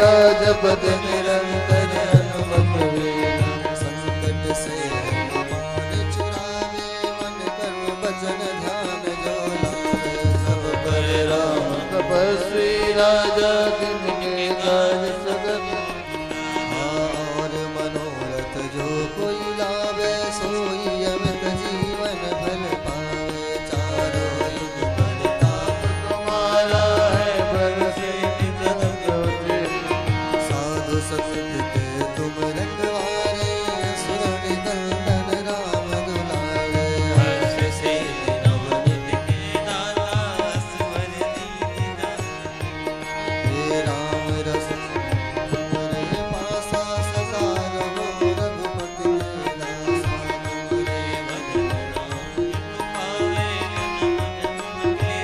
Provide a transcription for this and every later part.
तेरा जपत निरंतर हनुमत वीरा। संकट से हनुमान छुड़ावे, मन कर्म वचन ध्यान जो लावे। सब पर राम तपस्वी राजा, तिनके काज सगल। और मनोरथ जो कोई लावे, सोई अमित जीवन फल पावे। चारों युग परिताप तुम्हारा है बरसे नित होते। साधु संत के तुम रखवारे, असुर निकंदन राम दुलारे। हर्ष से नवनीत के दाता, स्वर दीन हे राम रस तुम्हारे पासा, सदा रहो रघुपति के दासा। तुम्हारे भजन राम पावे जन्म जन्म के।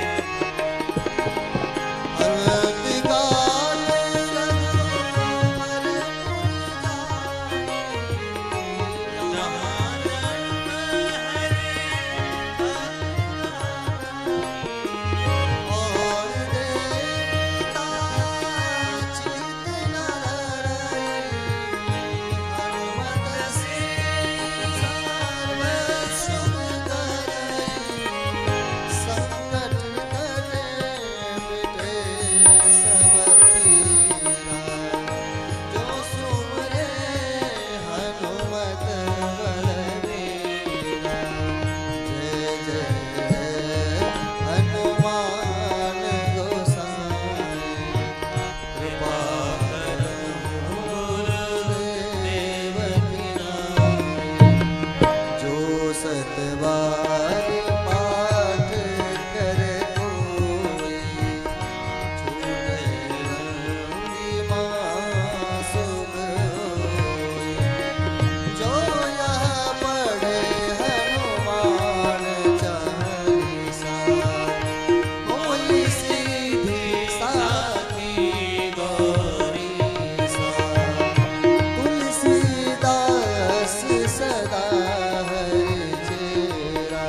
अंतकाल रघुवर पुर जाई, जहाँ जन्म और देवता चित्त न धरई। हनुमत से सर्व शुभ करई। संकट कटे मिटे सब पीरा, जो सुमरे हनुमत बलबीरा। जय जय हनुमान गोसाई, कृपा करहु गुरुदेव की नाई। जो सतबार पाठ करे कोई, छूटे रंगी मासुक होई। जो यह पढ़े हनुमान चालीसा, होई सीधी साखी गौरीसा। तुलसीदास सदा हरि चेरा,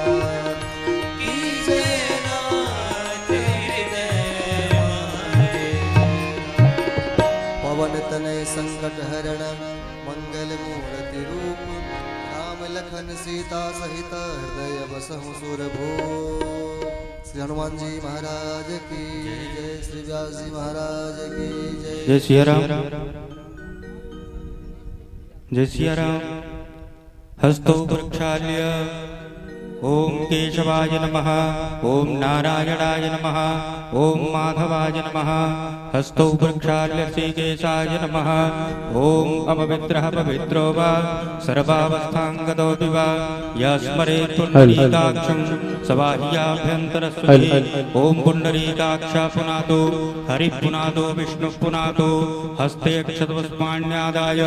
कीजे नाथ हृदय माहेरा। पवन तनय संकट हरण, मंगल मूर्ति रूप। राम लखन सीता सहित हृदय बसहु सुरभूप। श्री हनुमान जी महाराज की जय। श्री व्यास जी महाराज की जय। जय सिया राम, जय सिया राम। हस्तो प्रक्षाल्य ओम केशवाय नमः, ओम नारायणाय नमः, ओम माधवाय नमः। हस्तौ प्रक्षाल्य श्रीकेशाय नमः। ओम अपवित्रः पवित्रो वा सर्वावस्थाङ्गतोऽपि वा यस्मरेत् पुण्डरीकाक्षं सबाह्याभ्यन्तरस्वधि। ओम पुण्डरीकाक्ष पुनातो हरिः पुनातो विष्णुः पुनातो। हस्ते अक्षतपुष्पाण्यादाय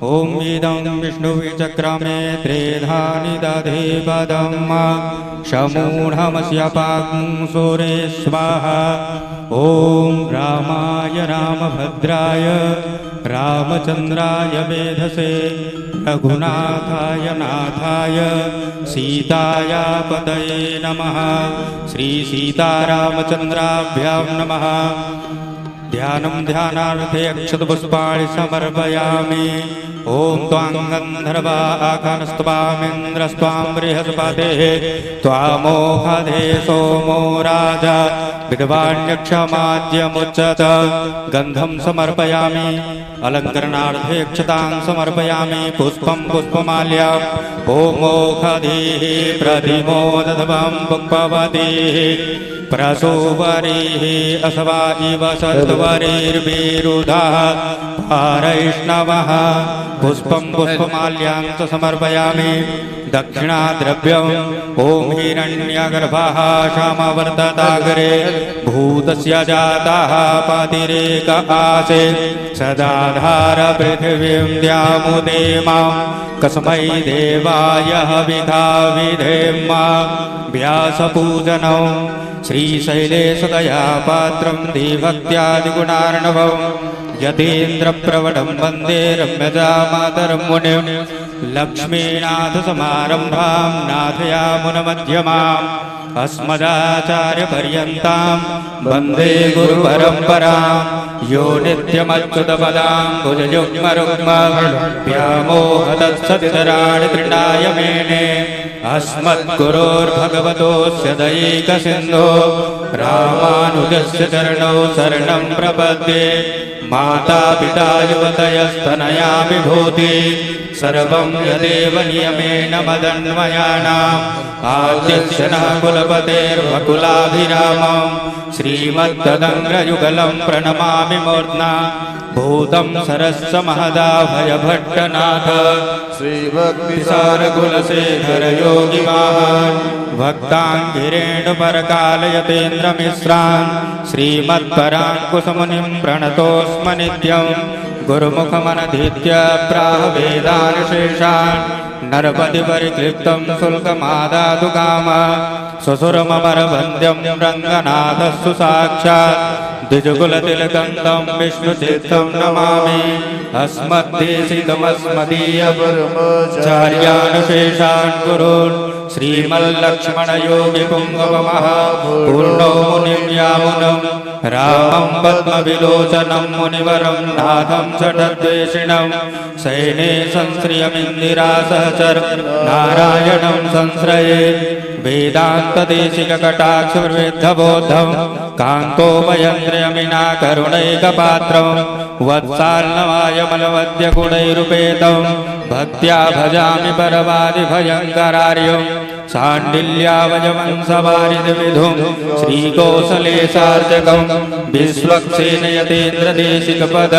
ओम इदं विष्णुविचक्रमे त्रेधानि दधे पदम्। शमूढमस्य पाग्मुसुरे स्वाहा। ओम रामाय रामभद्राय रामचन्द्राय वेधसे। रघुनाथाय नाथाय सीताया पतये नमः। श्री सीतारामचन्द्राभ्यां नमः। ध्यानं ध्यानार्थे अक्षतपुष्पाणि समर्पयामि। ओम त्वां गन्धर्वा आकाशस्त्वामिन्द्रस्त्वां बृहस्पतिः त्वामोहधे सोमो राजा विद्वान्यक्षमाद्यमुच्यत। गन्धं समर्पयामि अलङ्करणार्थे अक्षतां समर्पयामि। पुष्पं पुष्पमाल्याम् ओमोखधीः प्रतिमोदधवं पुष्पवतीः प्रसूवरीः असवा इव सत्वरीर्विरुधः पारैष्णवः। पुष्पं पुष्पमाल्यां च समर्पयामि। दक्षिणाद्रव्यम् ओम हिरण्यगर्भः क्षमवर्तताग्रे भूतस्य जातः पतिरेक आसे। सदाधार पृथिवीं द्यामुदे मां कस्मै देवाय हविधा विधेम। व्यासपूजनौ श्रीशैलेशदया पात्रं धीभक्त्यादिगुणार्णवम्। यतीन्द्रप्रवणं वन्दे रम्यजामातरं मुनिं। लक्ष्मीनाथसमारम्भां नाथयामुनमध्यमाम् अस्मदाचार्यपर्यन्तां वन्दे गुरुपरम्परां यो नित्यमच्युतपदां भुजयुग्मरुग्मव्यामोहतत्सदितराणि तृणाय मेने अस्मद्गुरोर्भगवतोऽस्य दैकसिन्धो रामानुजस्य चरणौ शरणं प्रपद्ये मातापिता युवतयस्तनया विभूति सर्वं यदेव नियमेन मदन्वयानाम् आद्यस्य नः कुलपतेर्वकुलाभिरामं श्रीमद्गदङ्ग्रयुगलं प्रणमामि मूर्ध्ना भूतं सरस्य महदाभयभट्टनाथ श्रीभक्तिसारकुलशेखर योगिवाहान् भक्ताङ्गिरेणुपरकालयतेन्द्रमिश्रान् श्रीमत्पराङ्कुशमुनिं प्रणतोऽस्म नित्यं गुरुमुखमनधीत्य प्राह वेदान् शेषान् नरपतिपरिक्लिप्तं शुल्कमादातु काम स्वसुरममरवन्द्यं रङ्गनाथस्तु साक्षात् द्विजकुलतिलकं विष्णुचित्तं नमामि अस्मद्देशिकमस्मदीयचार्यानुशेषान् गुरून् श्रीमल्लक्ष्मणयोगिपुङ्गवमहापूर्णो मुनिं यामुनं रामं पद्मविलोचनं मुनिवरं नाथं षडद्वेषिणं सैने संश्रियमिन्दिरासहचर नारायणं संश्रये वेदान्तदेशिककटाक्षविद्धबोधं कान्तोपयन्द्रयमिना करुणैकपात्रं वत्साल्नवायमलवद्यगुणैरुपेतं भक्त्या भजामि परवादिभयङ्करार्यं शाण्डिल्यावयवंशवारिधिविधुं श्रीकोसलेशार्चकं विश्वक्सेनयतेन्द्रदेशिकपद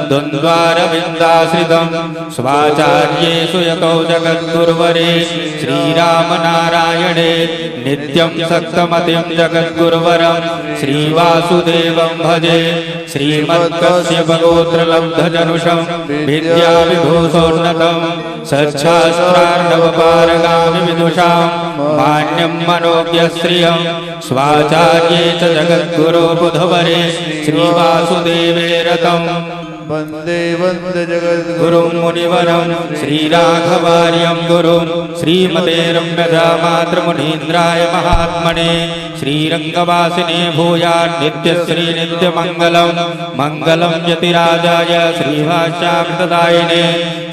द्वन्द्वारविन्दाश्रितं स्वाचार्येषु यतौ जगद्गुरुवरे श्रीरामनारायणे नित्यं सक्तमतिं जगद्गुरुवरं श्रीवासुदेवं भजे श्रीमत्कश्यपगोत्रलब्धजनुषं विद्याविभूषोन्नतं सच्छास्त्रार्णवपारगामि विदुषां मान्यं मनोज्ञश्रियं स्वाचार्ये च जगद्गुरो बुधवरे श्रीवासुदेवे रतं वन्दे वन्दे जगद्गुरुं गुरुं मुनिवरं श्रीराघवार्यं गुरुं श्रीमते रम्यजामातृमुनीन्द्राय महात्मने श्रीरङ्गवासिने भूयात् नित्यश्री नित्यमङ्गलं मङ्गलं यतिराजाय श्रीभाष्यामृतदायिने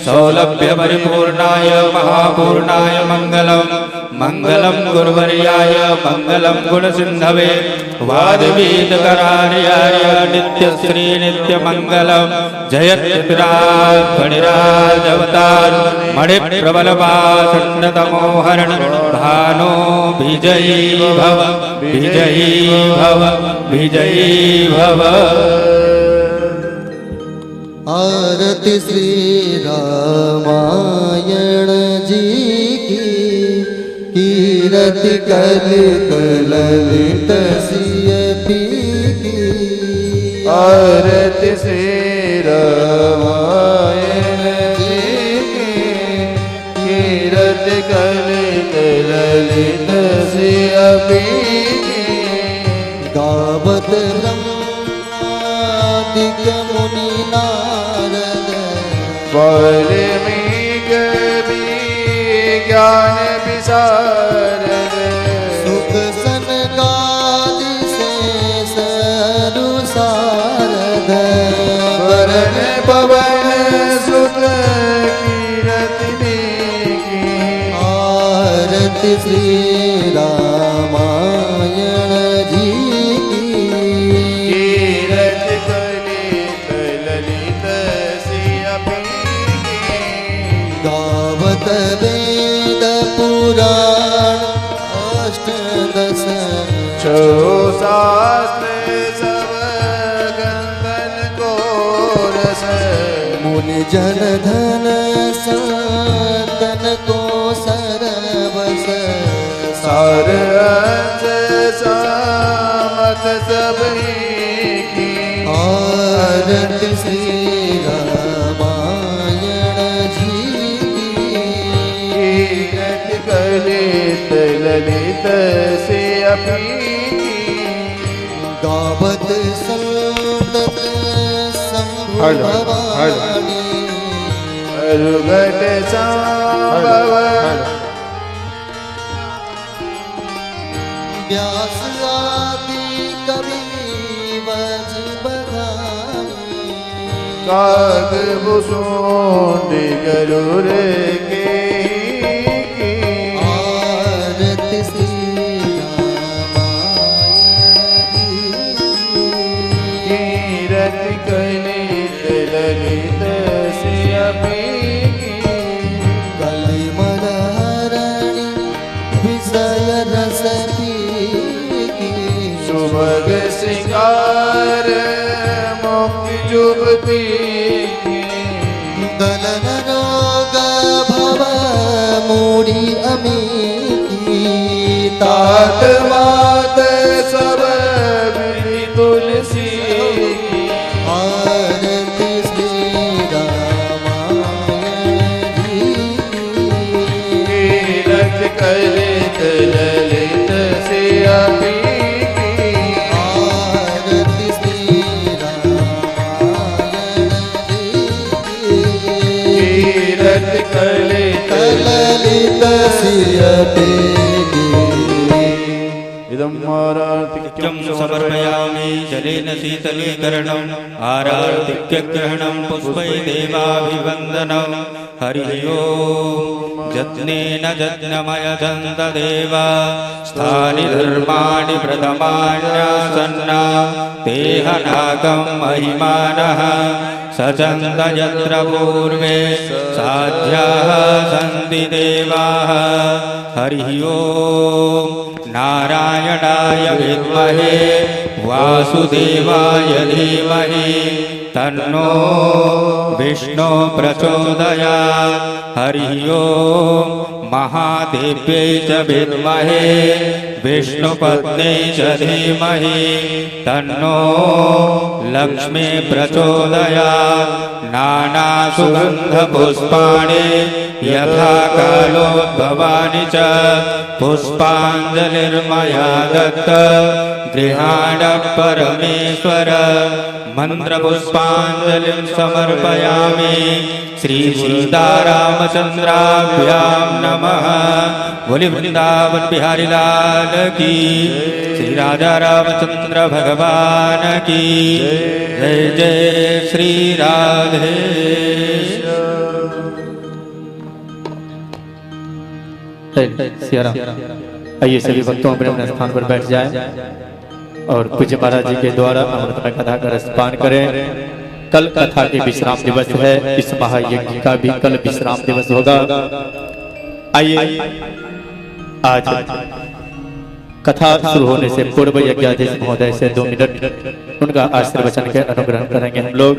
सौलभ्यपरिपूर्णाय महापूर्णाय मङ्गलं मङ्गलं गुरुवर्याय मङ्गलं गुणसिन्धवे वादवीतकरार्याय नित्यश्री नित्यमङ्गलं जयत्यतिराज फणिराजवतार मणिप्रबलपाषण्डतमोहरण भानो विजयी भव विजयी भव विजयी भव। आरती श्री रामायण जी की कीरति कर ललित सिय पी की आरती श्री रामायण जी की कीरति कलित ललित सिय पी की गावत ब्रह्मादिक मुनि नारद वाल्मीकि ज्ञान विशारद सुख सनकादि शेष सारद वरण पवन सुत कीरति की आरती श्री रामायण जी की कीरत कलित ललित सिय पी गावत वेद पुराण अष्टदश छो शास्त्र सब गंगन को रस मुनि जन धन संतन को सरवस सार अंश सामत सब की आरती श्री रामायण जी की कीरत कलित ललित सिय पी गावत संतत शंभु भवानी अरुघट संभव व्यास आदि कवि वज बधाई काग भुसुंडी गरुड़ के आरती श्री रामायण कीरत कलित ललित सियपी कलिमलहरणि विषय रस पीकी सुभग सिंगार मुक्ति जुबती दलन रोग भव मूढ़ी अमीकी तात मात सब विधि तुलसी आरती श्री रामायण कीरत कलित ललित सियपी आरती श्री रामायण कीरत कलित ललित सियपी इदं मारार्तिक्यं नित्यं समर्पयामि जलेन शीतलीकरणम् आरार्तिक्यग्रहणं पुष्पै देवाभिवन्दनं हरिः ओम् यज्ञेन यज्ञमयजन्त देवा स्थानि धर्माणि प्रथमान्यासन्ना तेहनाकं महिमानः सचन्द यत्र पूर्वे साध्याः सन्ति देवाः हरिः ओम् नारायणाय विद्महे वासुदेवाय धीमहि तन्नो विष्णु प्रचोदयात् हरिः ओम् महादेव्यै च विद्महे विष्णुपत्न्यै च धीमहि तन्नो लक्ष्मी प्रचोदयात् नानासुगन्धपुष्पाणि यथा कालोद्भवानि च पुष्पाञ्जलिर्मया दत्त गृहाण परमेश्वर मन्त्रपुष्पाञ्जलिं समर्पयामि श्री सीतारामचन्द्राभ्यां नमः बोले वृंदावन बिहारी लाल की श्री राजा रामचंद्र भगवान की जय जय श्री राधे आइए सभी भक्तों अपने अपने स्थान पर बैठ जाएं और पूज्य महाराज जी के द्वारा अमृत में कथा का रसपान करें। कल कथा के विश्राम दिवस है, इस महायज्ञ का भी कल विश्राम दिवस होगा। आइए आज कथा शुरू होने से पूर्व यज्ञाधीश महोदय से 2 मिनट उनका आशीर्वचन के अनुग्रहण करेंगे हम लोग।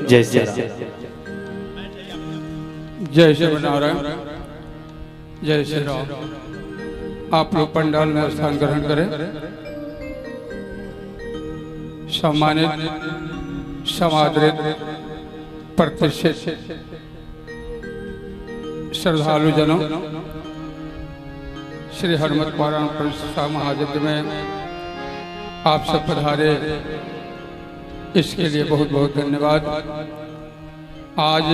जय श्री राम। जय श्री नारायण, जय श्री राम। आप लोग पंडाल में स्थान ग्रहण करें। सम्मानित समादरित प्रतिष्ठित श्रद्धालु जनों, श्री हनुमत पारायण प्रतिष्ठा महायज्ञ में आप सब पधारे, इसके लिए बहुत बहुत धन्यवाद। आज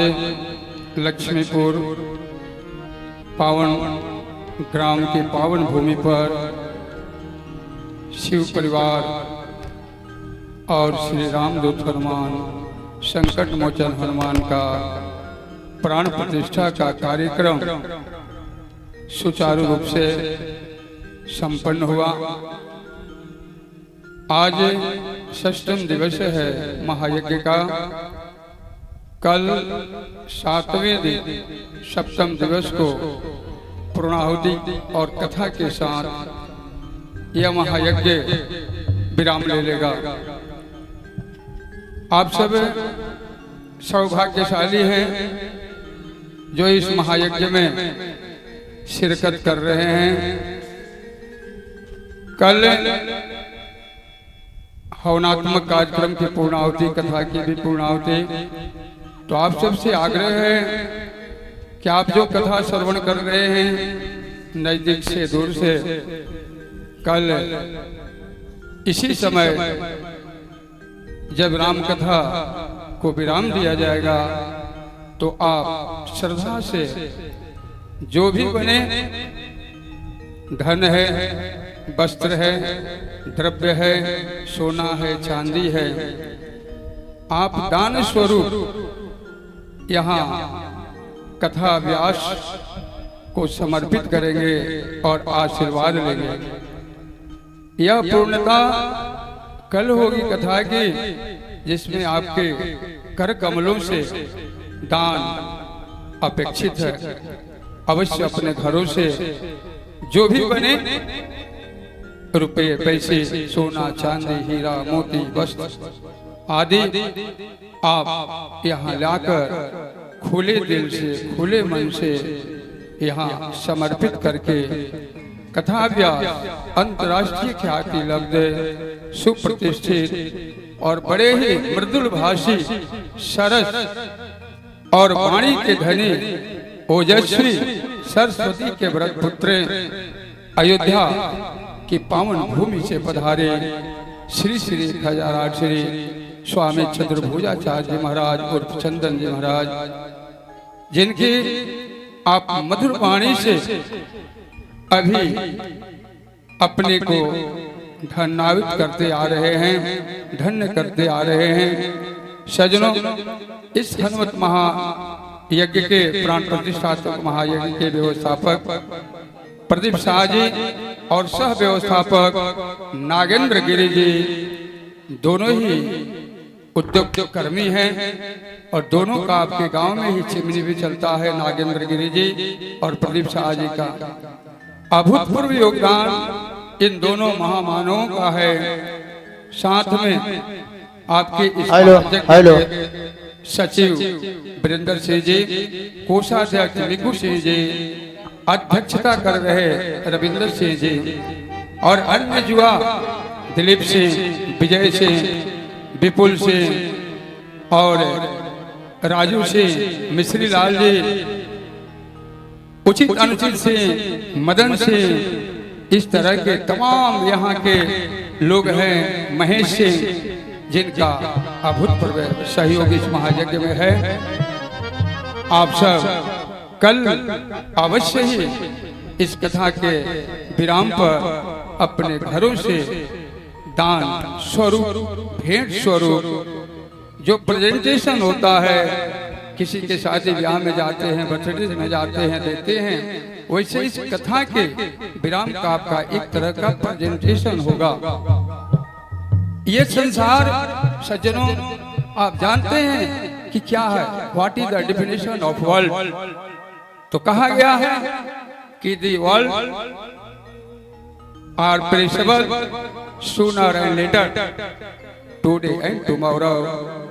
लक्ष्मीपुर पावन ग्राम की पावन भूमि पर शिव परिवार और श्री रामदूत हनुमान संकट मोचन हनुमान का प्राण प्रतिष्ठा का कार्यक्रम सुचारू रूप से संपन्न हुआ। आज 6वां दिवस है महायज्ञ का। कल 7वें दिन 7वें दिवस को पूर्णाहुति और कथा के साथ यह महायज्ञ विराम ले लेगा। आप सब सौभाग्यशाली हैं जो इस महायज्ञ में शिरकत कर रहे हैं। कल हवनात्मक कार्यक्रम की पूर्णाहुति, कथा की भी पूर्णाहुति। तो आप सबसे आग्रह है कि आप जो कथा श्रवण कर रहे हैं नजदीक से दूर से, कल इसी समय जब राम कथा को विराम दिया जाएगा तो आप श्रद्धा से जो भी बने, धन है, वस्त्र है, द्रव्य है, सोना है, चांदी है, आप दान स्वरूप यहाँ कथा व्यास को समर्पित करेंगे और आशीर्वाद लेंगे। यह पूर्णता कल होगी कथा की, जिसमें आपके कर कमलों से दान अपेक्षित है। अवश्य अपने घरों से जो भी बने रुपए, पैसे, सोना, चांदी, हीरा, मोती, वस्त्र आदि आप यहाँ लाकर खुले दिल से, खुले मन से यहाँ समर्पित करके कथा व्यास अंतर्राष्ट्रीय ख्याति लब्ध, सुप्रतिष्ठित और बड़े ही मृदुल भाषी, सरस और वाणी के धनी, ओजस्वी सरस्वती के व्रत पुत्र, अयोध्या की पावन भूमि से पधारे श्री श्री 1008 श्री स्वामी चतुर्भुजाचार्य जी महाराज उर्फ चंदन जी महाराज, जिनकी आप मधुर वाणी से अभी अपने को धन्यावित करते आ रहे हैं, धन्य करते आ रहे हैं। सज्जनों, इस हनुमत महायज्ञ के प्राण प्रतिष्ठात्मक महायज्ञ के व्यवस्थापक प्रदीप शाह जी और सह व्यवस्थापक नागेंद्र गिरी जी दोनों ही उद्योग कर्मी हैं और दोनों का आपके गांव में ही चिमनी भी चलता है। नागेंद्र गिरी जी और प्रदीप शाह जी का अभूतपूर्व योगदान इन दोनों महामानवों का है। साथ में आपके इस हेलो सचिव वीरेंद्र सिंह जी, कोषाध्यक्ष मिकू सिंह जी, अध्यक्षता कर रहे रविंद्र सिंह जी और अन्य युवा दिलीप सिंह, विजय सिंह, विपुल सिंह और राजू सिंह, मिश्री लाल जी, उचित अनुचित सिंह, मदन सिंह, इस तरह के तमाम यहाँ के लोग हैं। महेश सिंह, जिनका अभूतपूर्व सहयोग इस महायज्ञ में है। आप सब कल अवश्य ही इस कथा के विराम पर अपने घरों से दान स्वरूप, भेंट स्वरूप जो प्रेजेंटेशन होता है, किसी के शादी ब्याह में जाते हैं, बर्थडे में जाते हैं, देते हैं, वैसे इस कथा के विराम का आपका एक तरह का प्रेजेंटेशन होगा। ये संसार सज्जनों आप जानते हैं कि क्या है, what is the definition of world. तो कहा गया है कि the world are perishable sooner and later, today and tomorrow,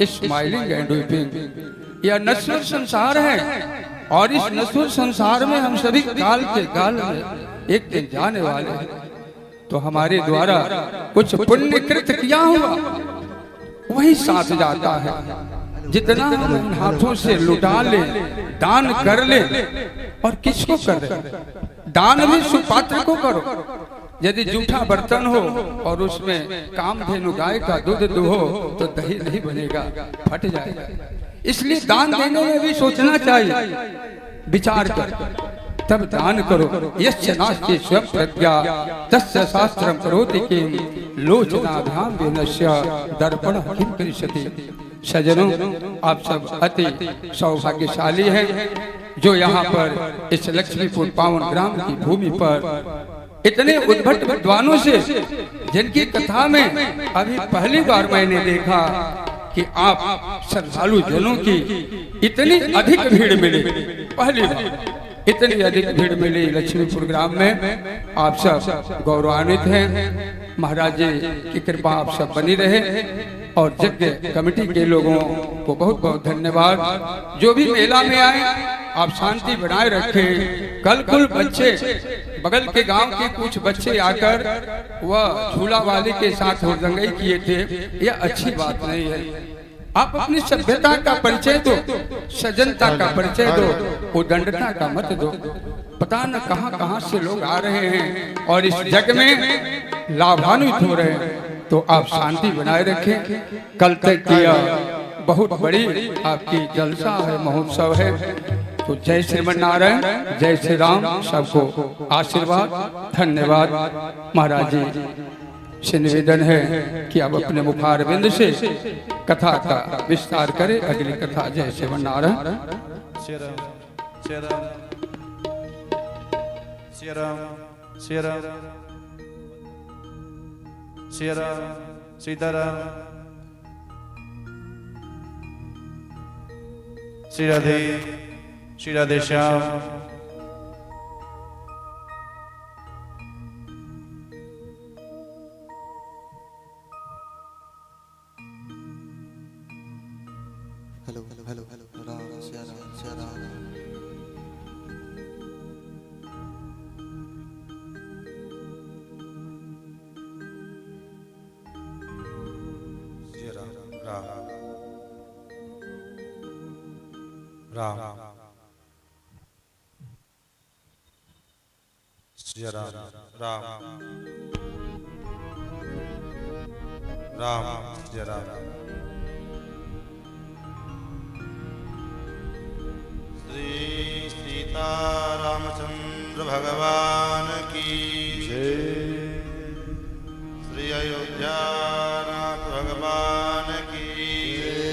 smiling and weeping. यह नश्वर संसार है और इस नश्वर संसार में हम सभी काल के काल में एक दिन जाने वाले हैं। तो हमारे द्वारा कुछ पुण्य कृत किया हुआ वही साथ जाता है। जितना हम इन हाथों से लुटा ले, दान कर ले, और किसको कर ले, दान भी सुपात्र को करो। यदि जूठा बर्तन हो और उसमें कामधेनु गाय का दूध दुहो तो दही नहीं बनेगा, फट जाएगा। इसलिए दान देने में भी सोचना चाहिए, विचार कर तब दान करो। यस्य नास्ति स्वयं प्रज्ञा तस्य शास्त्रम करोति किम, लोचनाभ्याम विनश्य दर्पण किम करिष्यति। सज्जनों, आप सब अति सौभाग्यशाली हैं जो यहाँ पर इस लक्ष्मीपुर पावन ग्राम की भूमि पर इतने उद्भट विद्वानों से, जिनकी कथा में अभी पहली बार मैंने देखा कि आप श्रद्धालु जनों की इतनी अधिक भीड़ मिली, पहली बार इतनी अधिक भीड़ मिली लक्ष्मीपुर ग्राम में। आप सब गौरवान्वित हैं। महाराज जी की कृपा आप सब बनी रहे और यज्ञ कमेटी के लोगों को बहुत बहुत धन्यवाद। जो भी मेला में आए आप शांति बनाए रखें। कल कुल बच्चे, बगल के गांव के कुछ बच्चे आकर वह झूला वाले के साथ हुड़दंगई किए थे, यह अच्छी बात नहीं है। आप अपनी सभ्यता का परिचय दो, सज्जनता का परिचय दो, उदंडता का मत दो। पता न कहां कहां से लोग आ रहे हैं और इस जग में लाभान्वित हो रहे हैं। तो आप शांति बनाए रखें। कल तक किया बहुत बड़ी आपकी जलसा है, महोत्सव है। तो जय श्रीमन नारायण, जय श्री राम। सबको आशीर्वाद, धन्यवाद। महाराज जी से निवेदन है कि अब अपने मुखारविंद से कथा का विस्तार करें। अगली कथा जय Shriman Narayan. Shri Ram Shri Ram Shri Ram Shri Ram Shri Ram Sitaram Shri Radhe Shyam. Hello hello hello hello Ram Siya Ram Siya Ram. Shri Ram Ram Ram Shri Ram Ram Ram Shri Ram. Shri Sita Ramchandra भगवान की जय। श्री अयोध्यानाथ भगवान की जय।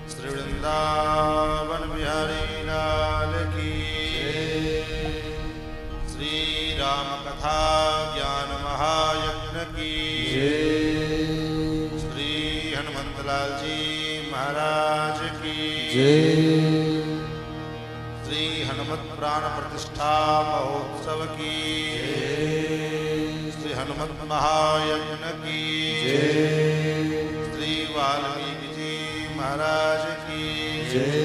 श्री वृंदावन बिहारी लाल की जय। श्री राम कथा ज्ञान महायज्ञ की जय। श्री हनुमंतलाल जी महाराज की जय। श्री हनुमत प्राण प्रतिष्ठा महोत्सव की जय। श्री हनुमत महायज्ञ की जय। श्री वाल्मीकि जी महाराज की जय।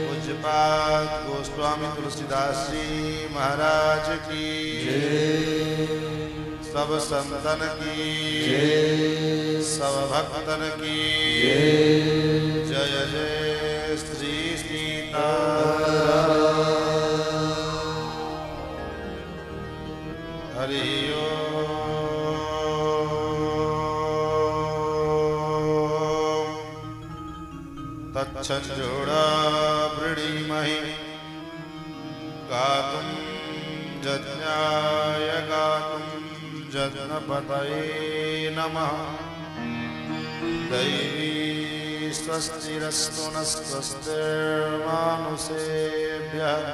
पूज्यपाद गोस्वामी तुलसीदास जी महाराज की जय। सब संतन की जय। सब भक्तन की जय। जय जय श्री सीता। हरि ओम तच्छंजोड़ा वृणीमहि गातुं यज्ञाय गातुं यज्ञपतये नमः। दैवी स्वस्तिरस्तु नः स्वस्तिर्मानुषेभ्यः।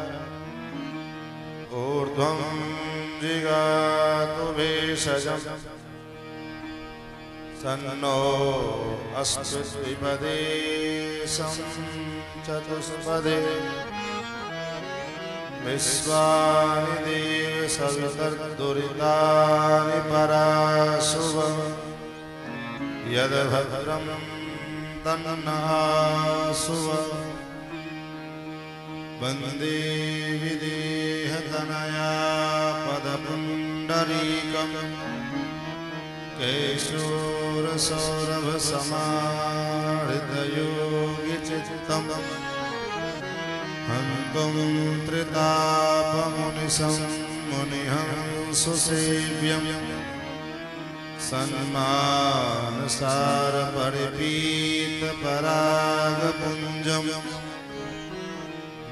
ऊर्ध्वं जिगातु भेषजम् सन्नो अस्तु द्विपदे चतुष्पदे। विश्वानि देव सवितर्दुरितानि पराशुभम्। यद्भद्रं तन्नःशुभम्। वन्दे विदेहतनया पदपुण्डरीकम्। केशूरसौरभसमाहृतयोगिचित्तम्। हन्तुं त्रितापमुनिशं मुनिहंसुसेव्यम्। सन्मानसारपरिपीतपरागपुञ्जम्।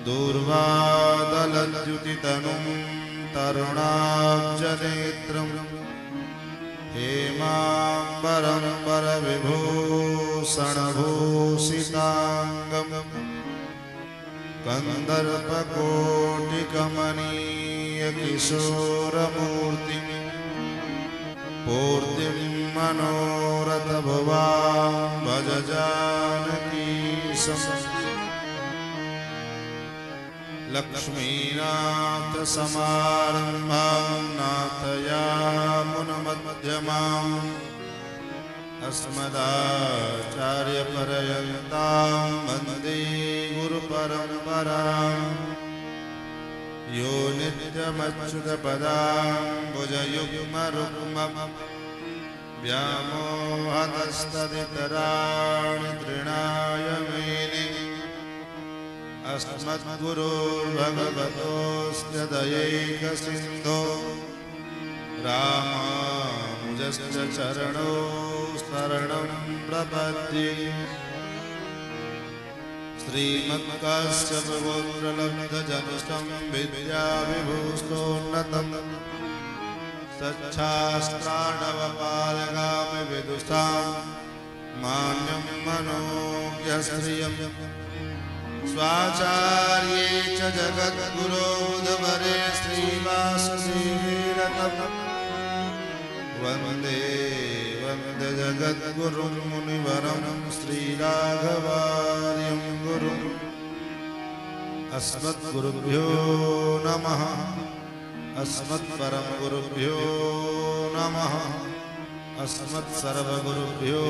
दूर्वादलद्युतितनुं तरुणाब्जनेत्रम्। हेमाम्बरं वरविभूषणभूषिताङ्गम्। कन्दर्पकोटिकमनीयकिशोरमूर्तिम्। पूर्तिं मनोरथभुवां भज जानकीशम्। लक्ष्मीनाथसमारम्भां नाथयामुनमध्यमाम्। अस्मदाचार्यपर्यन्तां वन्दे गुरुपरम्पराम्। यो नित्यमच्युतपदाम्बुजयुग्मरुग्मम्। व्यामोहतस्तदितराणि तृणाय मेने। अस्मद्गुरोर्भगवतोऽस्य दयैकसिन्धो। रामानुजस्य चरणौ शरणं प्रपद्ये। श्रीमत्कश्यपगोत्रलब्धजनिष्ठं विद्याविभूषोन्नतं सच्छास्त्राणवपालगामि विदुषां मान्यं मनोज्ञश्रियं स्वाचार्ये च जगद्गुरोधवरे श्रीवासुदेवरतं वन्दे वन्दे जगद्गुरुं मुनिवरं श्रीराघवार्यं गुरुम् अस्मद्गुरुभ्यो नमः अस्मत्परमगुरुभ्यो नमः अस्मत्सर्वगुरुभ्यो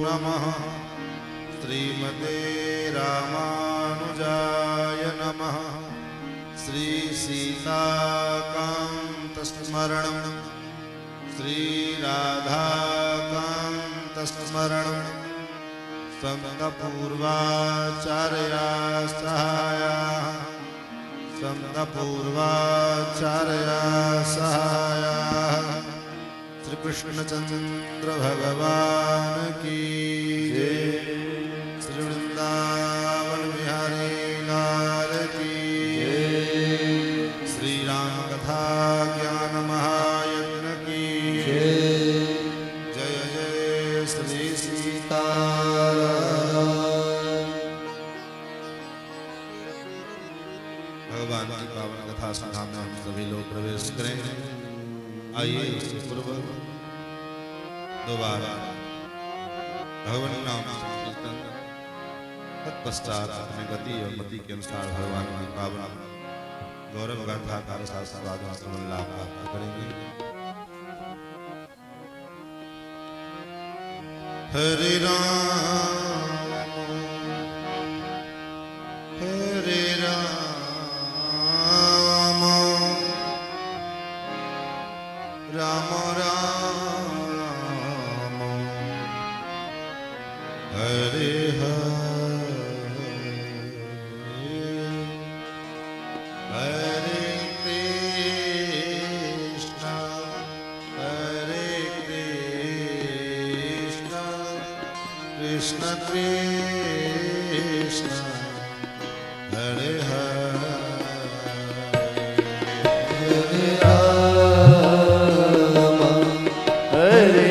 नमः श्रीमते रामानुजाय नमः श्री सीताकान्तस्मरणं श्री राधाकान्तस्मरणं सन्तपूर्वाचार्या सहायाः सन्तपूर्वाचार्या सहायाः श्री कृष्णचंद्र भगवान की जय श्री वृंदावन बिहारी लाल की जय श्री राम कथा ज्ञान महायज्ञ की जय जय श्री सीताराम। भगवान की पावन कथा सुनने में हम सभी लोग प्रवेश करेंगे। आइए उससे पूर्व दोबारा भगवान नाम संकीर्तन तत्पश्चात अपने गति और मति के अनुसार भगवान की पावन गौरव गाथा का रसास्वाद श्रवण लाभ प्राप्त करेंगे। हरे राम हरे राम राम राम हरे हरे हरे कृष्ण कृष्ण कृष्ण हरे हरे Hare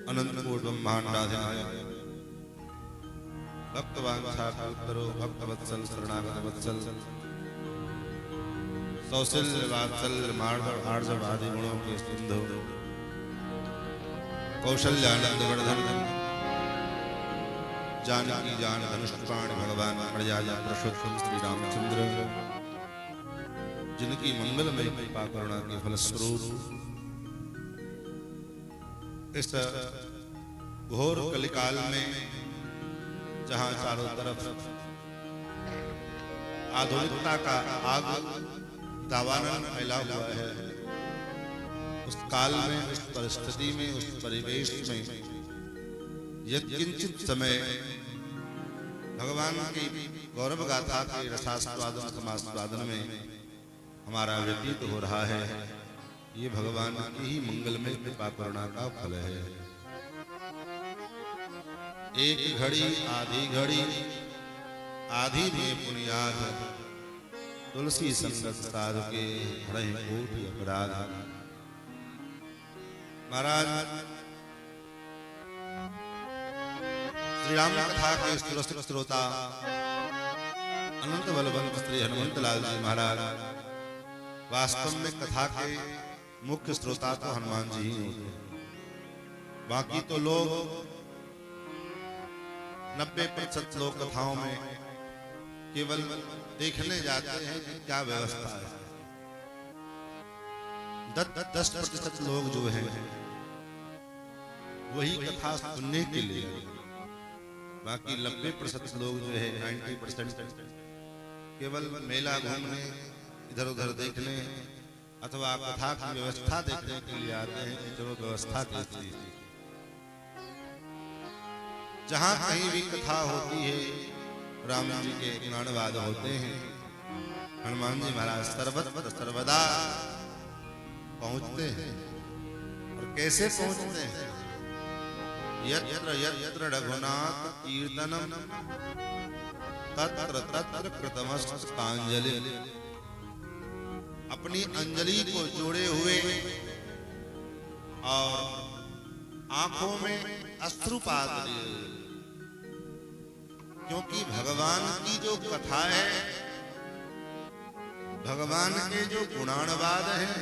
अनंत कोट ब्रह्मांडाधिनायक भक्तवांछा कल्पतरो भक्तवत्सल शरणागत वत्सल सौशल्य वात्सल्य मार्दव आर्जव आदि गुणों के सिंधु कौशल्यानंद वर्धन जानकी जान धनुष्पाण भगवान मर्यादा पुरुषोत्तम श्री रामचंद्र जिनकी मंगलमय कृपा करुणा के फलस्वरूप इस घोर कलिकाल में जहां चारों तरफ आधुनिकता का आग दावानन फैला हुआ है, उस काल में, उस परिस्थिति में, उस परिवेश में यत्किंचित समय भगवान की गौरव गाथा के रसास्वादन समास्वादन में हमारा व्यतीत हो रहा है, ये भगवान की ही मंगलमय कृपा करुणा का फल है। एक घड़ी आधी में पुनियाद तुलसी संगत साधु के हरे कोटि अपराध। महाराज श्री राम कथा के सुरसिक श्रोता अनंत बलवंत श्री हनुमंत लाल जी महाराज वास्तव में कथा के मुख्य श्रोता तो हनुमान जी ही होते हैं। बाकी तो लोग 90% लोग कथाओं में केवल देखने जाते हैं कि क्या व्यवस्था है। 10% लोग जो हैं वही कथा सुनने के लिए, बाकी 90% लोग जो है 90% केवल मेला घूमने, इधर उधर देखने अथवा कथा की व्यवस्था देखने के लिए आते हैं कि चलो व्यवस्था कैसी है। जहां कहीं भी कथा होती है, राम जी के गुणगान होते हैं, हनुमान जी महाराज सर्वत्र सर्वदा पहुंचते हैं। और कैसे पहुंचते हैं? यत्र यत्र रघुनाथ कीर्तनम तत्र तत्र कृतमस्तकांजलि। अपनी अंजलि को जोड़े हुए और आंखों में अश्रुपात लिए, क्योंकि भगवान की जो कथा है, भगवान के जो गुणानुवाद है,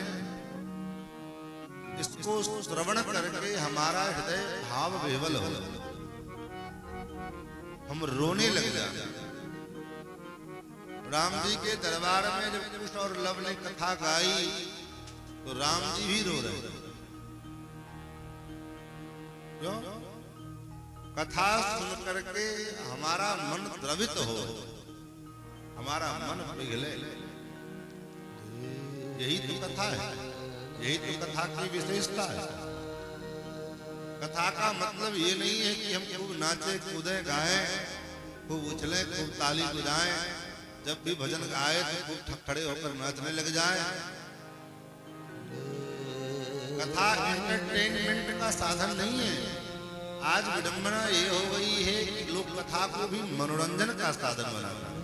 इसको श्रवण करके हमारा हृदय भाव विह्वल हो, हम रोने लग जाते। राम जी के दरबार में जब कृष्ण और लव ने कथा गाई तो राम जी भी रो रहे। क्यों? कथा सुन करके हमारा मन द्रवित हो, हमारा मन पिघले। यही तो कथा है, यही तो कथा की विशेषता है। कथा का मतलब ये नहीं है कि हम खूब नाचे कूदे गाएं, खूब उछले, खूब ताली बजाएं, जब भी भजन गाए तो खूब खड़े होकर नाचने लग जाए। कथा एंटरटेनमेंट का साधन नहीं है। आज विडंबना ये हो गई है कि लोग कथा को भी मनोरंजन का साधन बनाते हैं।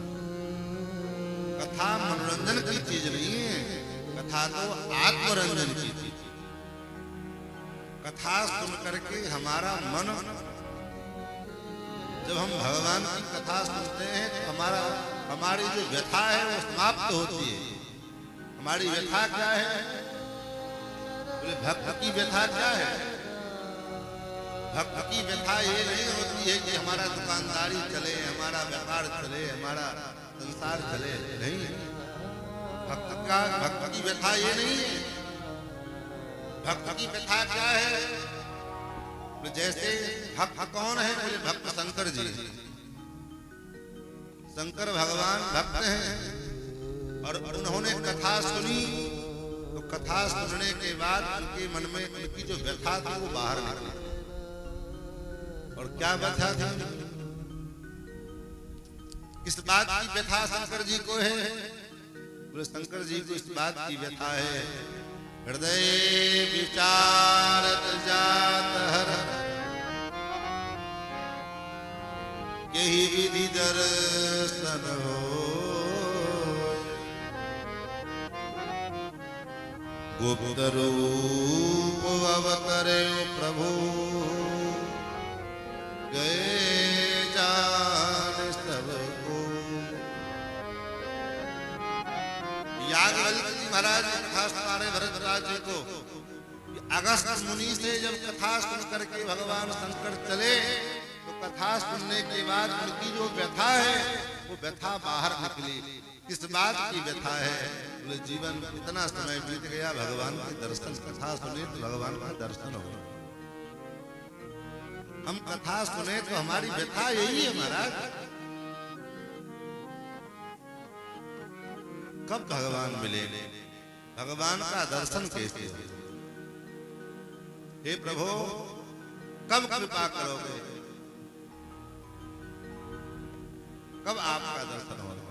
कथा मनोरंजन की चीज नहीं है, कथा तो आत्मरंजन की चीज। कथा सुन करके हमारा मन, जब हम भगवान की कथा सुनते हैं तो हमारी जो व्यथा है वो समाप्त होती है। हमारी व्यथा क्या है? बोले भक्त की व्यथा क्या है? भक्त की व्यथा ये नहीं होती है कि हमारा दुकानदारी चले, हमारा व्यापार चले, हमारा संसार चले, नहीं। भक्त की व्यथा ये नहीं है। भक्त की व्यथा क्या है? जैसे भक्त कौन है? बोले भक्त शंकर जी। शंकर भगवान भक्त हैं और उन्होंने कथा सुनी तो कथा सुनने के बाद उनके मन में उनकी जो व्यथा थी वो बाहर निकली। और क्या व्यथा थी? किस बात की व्यथा शंकर जी को है? बोले शंकर जी को इस बात की व्यथा है, हृदय विचारत जात हर यही विधि दर्शन हो। गुप्त रूप अवतरे प्रभु गए जान सबको। याज्ञवल्क्य जी महाराज ने कथा सुनारे भरद्वाज जी को अगस्त मुनि से जब कथा सुन करके भगवान शंकर चले तो कथा सुनने के बाद उनकी जो व्यथा है वो व्यथा बाहर निकली। किस बात की व्यथा है? बोले जीवन इतना समय बीत गया, भगवान के दर्शन, कथा सुने तो भगवान का दर्शन हो। हम कथा सुने तो हमारी व्यथा यही है महाराज, कब भगवान मिलेंगे, भगवान का दर्शन कैसे हो? हे प्रभु कब कृपा करोगे, कब आपका दर्शन होगा,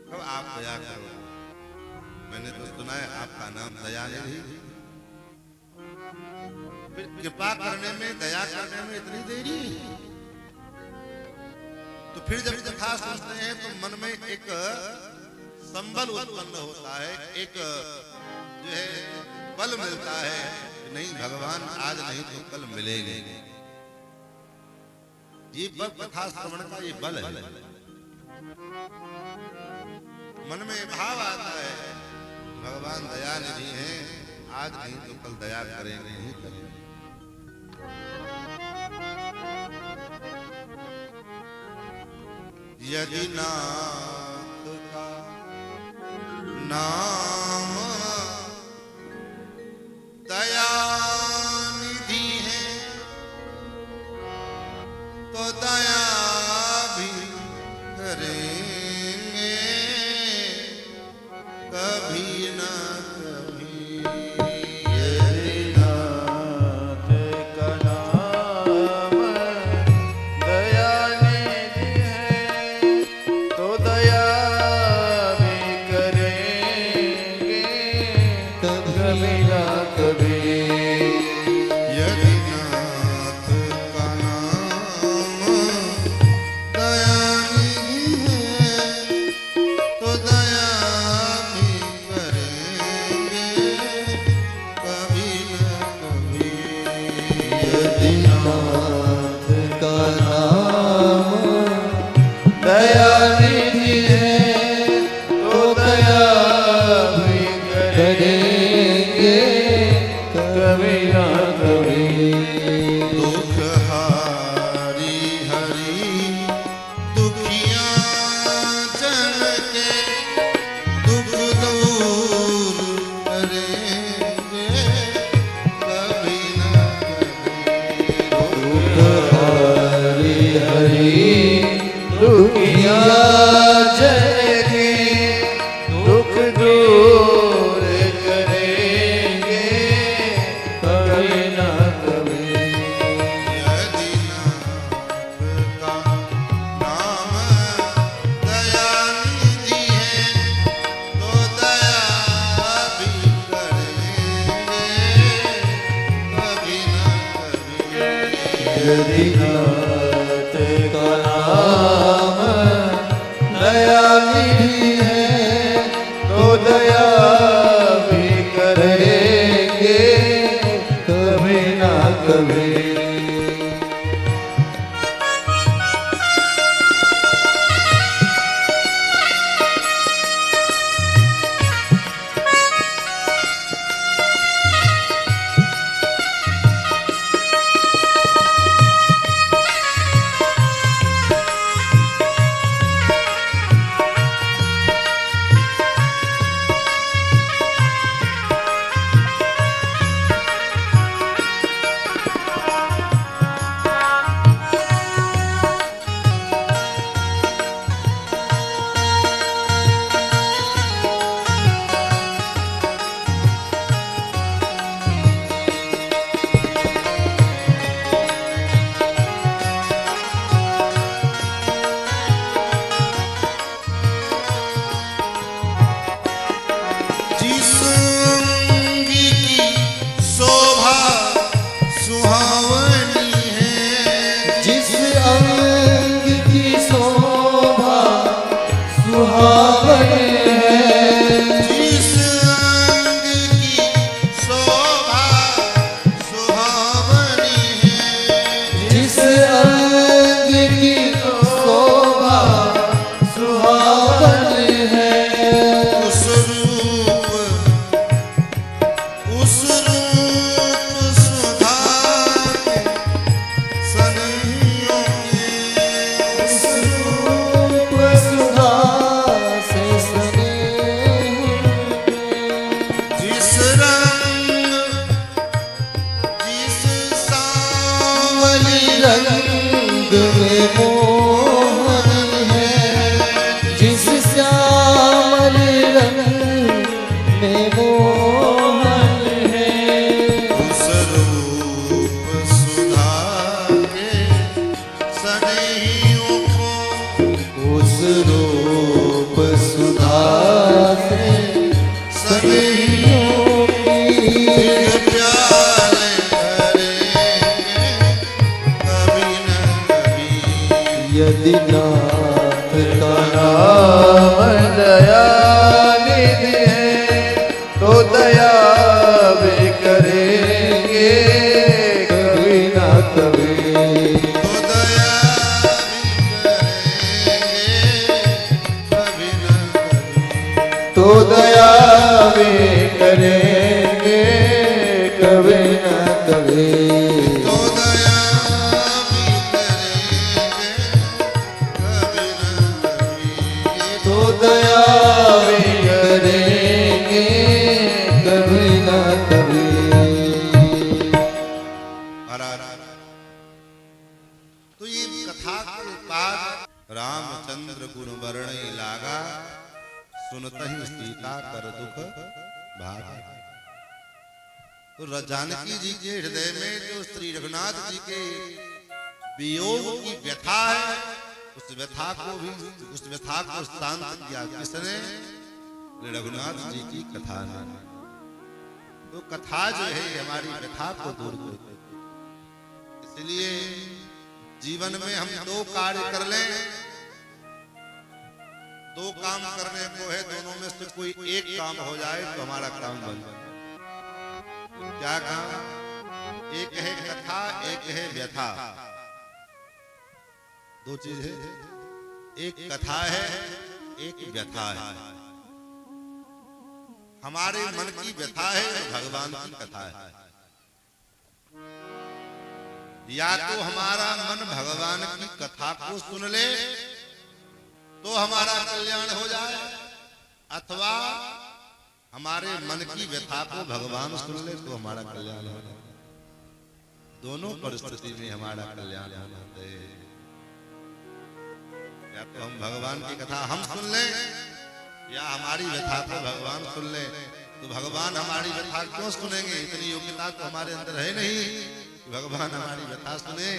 कब आप दया करोगे? मैंने तो सुना है आपका नाम दयानिधि, फिर कृपा करने में, दया करने में इतनी देरी? तो फिर जब कथा सुनते हैं तो मन में एक संबल उत्पन्न होता है, एक जो है बल मिलता है कि नहीं भगवान आज नहीं तो कल मिलेंगे। ये बल कथा श्रवण का ये बल है। मन में भाव आता है भगवान दयानिधि हैं, आज नहीं तो कल दया करेंगे ही करेंगे। यदि नाथ का नाम दयानिधि है तो दया भी करेंगे कभी न कभी। यदि नाथ का नाम दयानिधि है तो दया भी करेंगे कभी ना कभी। यदि नाथ का नाम दयानिधि है तो दया भी करेंगे कभी न कभी। यदि नाथ का नाम दयानिधि है तो दया भी करेंगे कभी ना कभी। दुख हारी हरि दुखिया जन के दुख दूर करेंगे कभी न कभी। हरि हरि दुखिया जन के दुख दूर करेंगे कभी ना कभी। यदि नाथ का नाम दयानिधि है तो दया भी करेंगे कभी न कभी। यदि नाथ का नाम दयानिधि है तो दया भी करेंगे कभी ना कभी। भी हैं तो दया भी करेंगे कभी ना कभी। तो दया भी करेंगे कभी न कभी। तो दया भी करेंगे तो दया भी करेंगे कभी न कभी। तो ये कथा के बाद रामचंद्र गुण वर्णय लागा, सुनतहि सीता कर दुख भागा। तो जानकी जी के हृदय में जो श्री रघुनाथ जी के वियोग की व्यथा है, उस व्यथा को शांत किया किसने? रघुनाथ जी की कथा ने। तो कथा जो है हमारी व्यथा को दूर करती है। इसलिए जीवन में हम दो कार्य कर लें, दो काम करने को है, दोनों में से कोई एक काम हो जाए तो हमारा काम बन जाए। क्या काम? एक है कथा, एक है व्यथा। दो चीज है, एक कथा है, एक व्यथा है। हमारे मन की व्यथा है और भगवान की कथा है। या तो हमारा मन भगवान की कथा को सुन ले तो हमारा कल्याण हो जाए, अथवा हमारे मन की व्यथा को भगवान सुन ले तो हमारा कल्याण हो जाए। दोनों परिस्थिति में हमारा कल्याण होना चाहिए। या तो हम भगवान की कथा हम सुन लें, या हमारी व्यथा को भगवान सुन ले। तो भगवान हमारी व्यथा क्यों सुनेंगे? इतनी योग्यता तो हमारे अंदर है नहीं कि भगवान हमारी व्यथा सुने।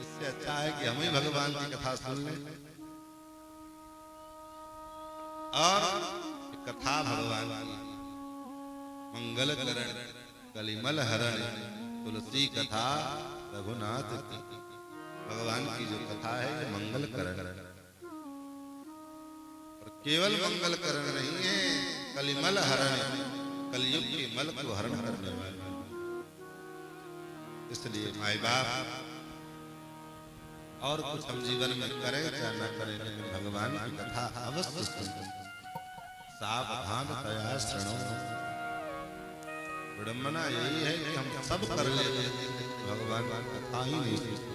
इससे अच्छा है कि हम ही भगवान की कथा सुन लें। और कथा भगवान की मंगल करण कलिमल हरण तुलसी कथा रघुनाथ की। भगवान की जो कथा है ये मंगल करण, और केवल मंगल करण नहीं है, कलिमल हरण, कलयुग के मल को हरण करने वाला। इसलिए माई बाप और कुछ हम जीवन में करें या न करें, लेकिन भगवान की कथा अवश्य सुनें। सावधान तया शृणो। विडंबना यही है कि हम सब कर लेते हैं, भगवान की कथा ही नहीं सुनते।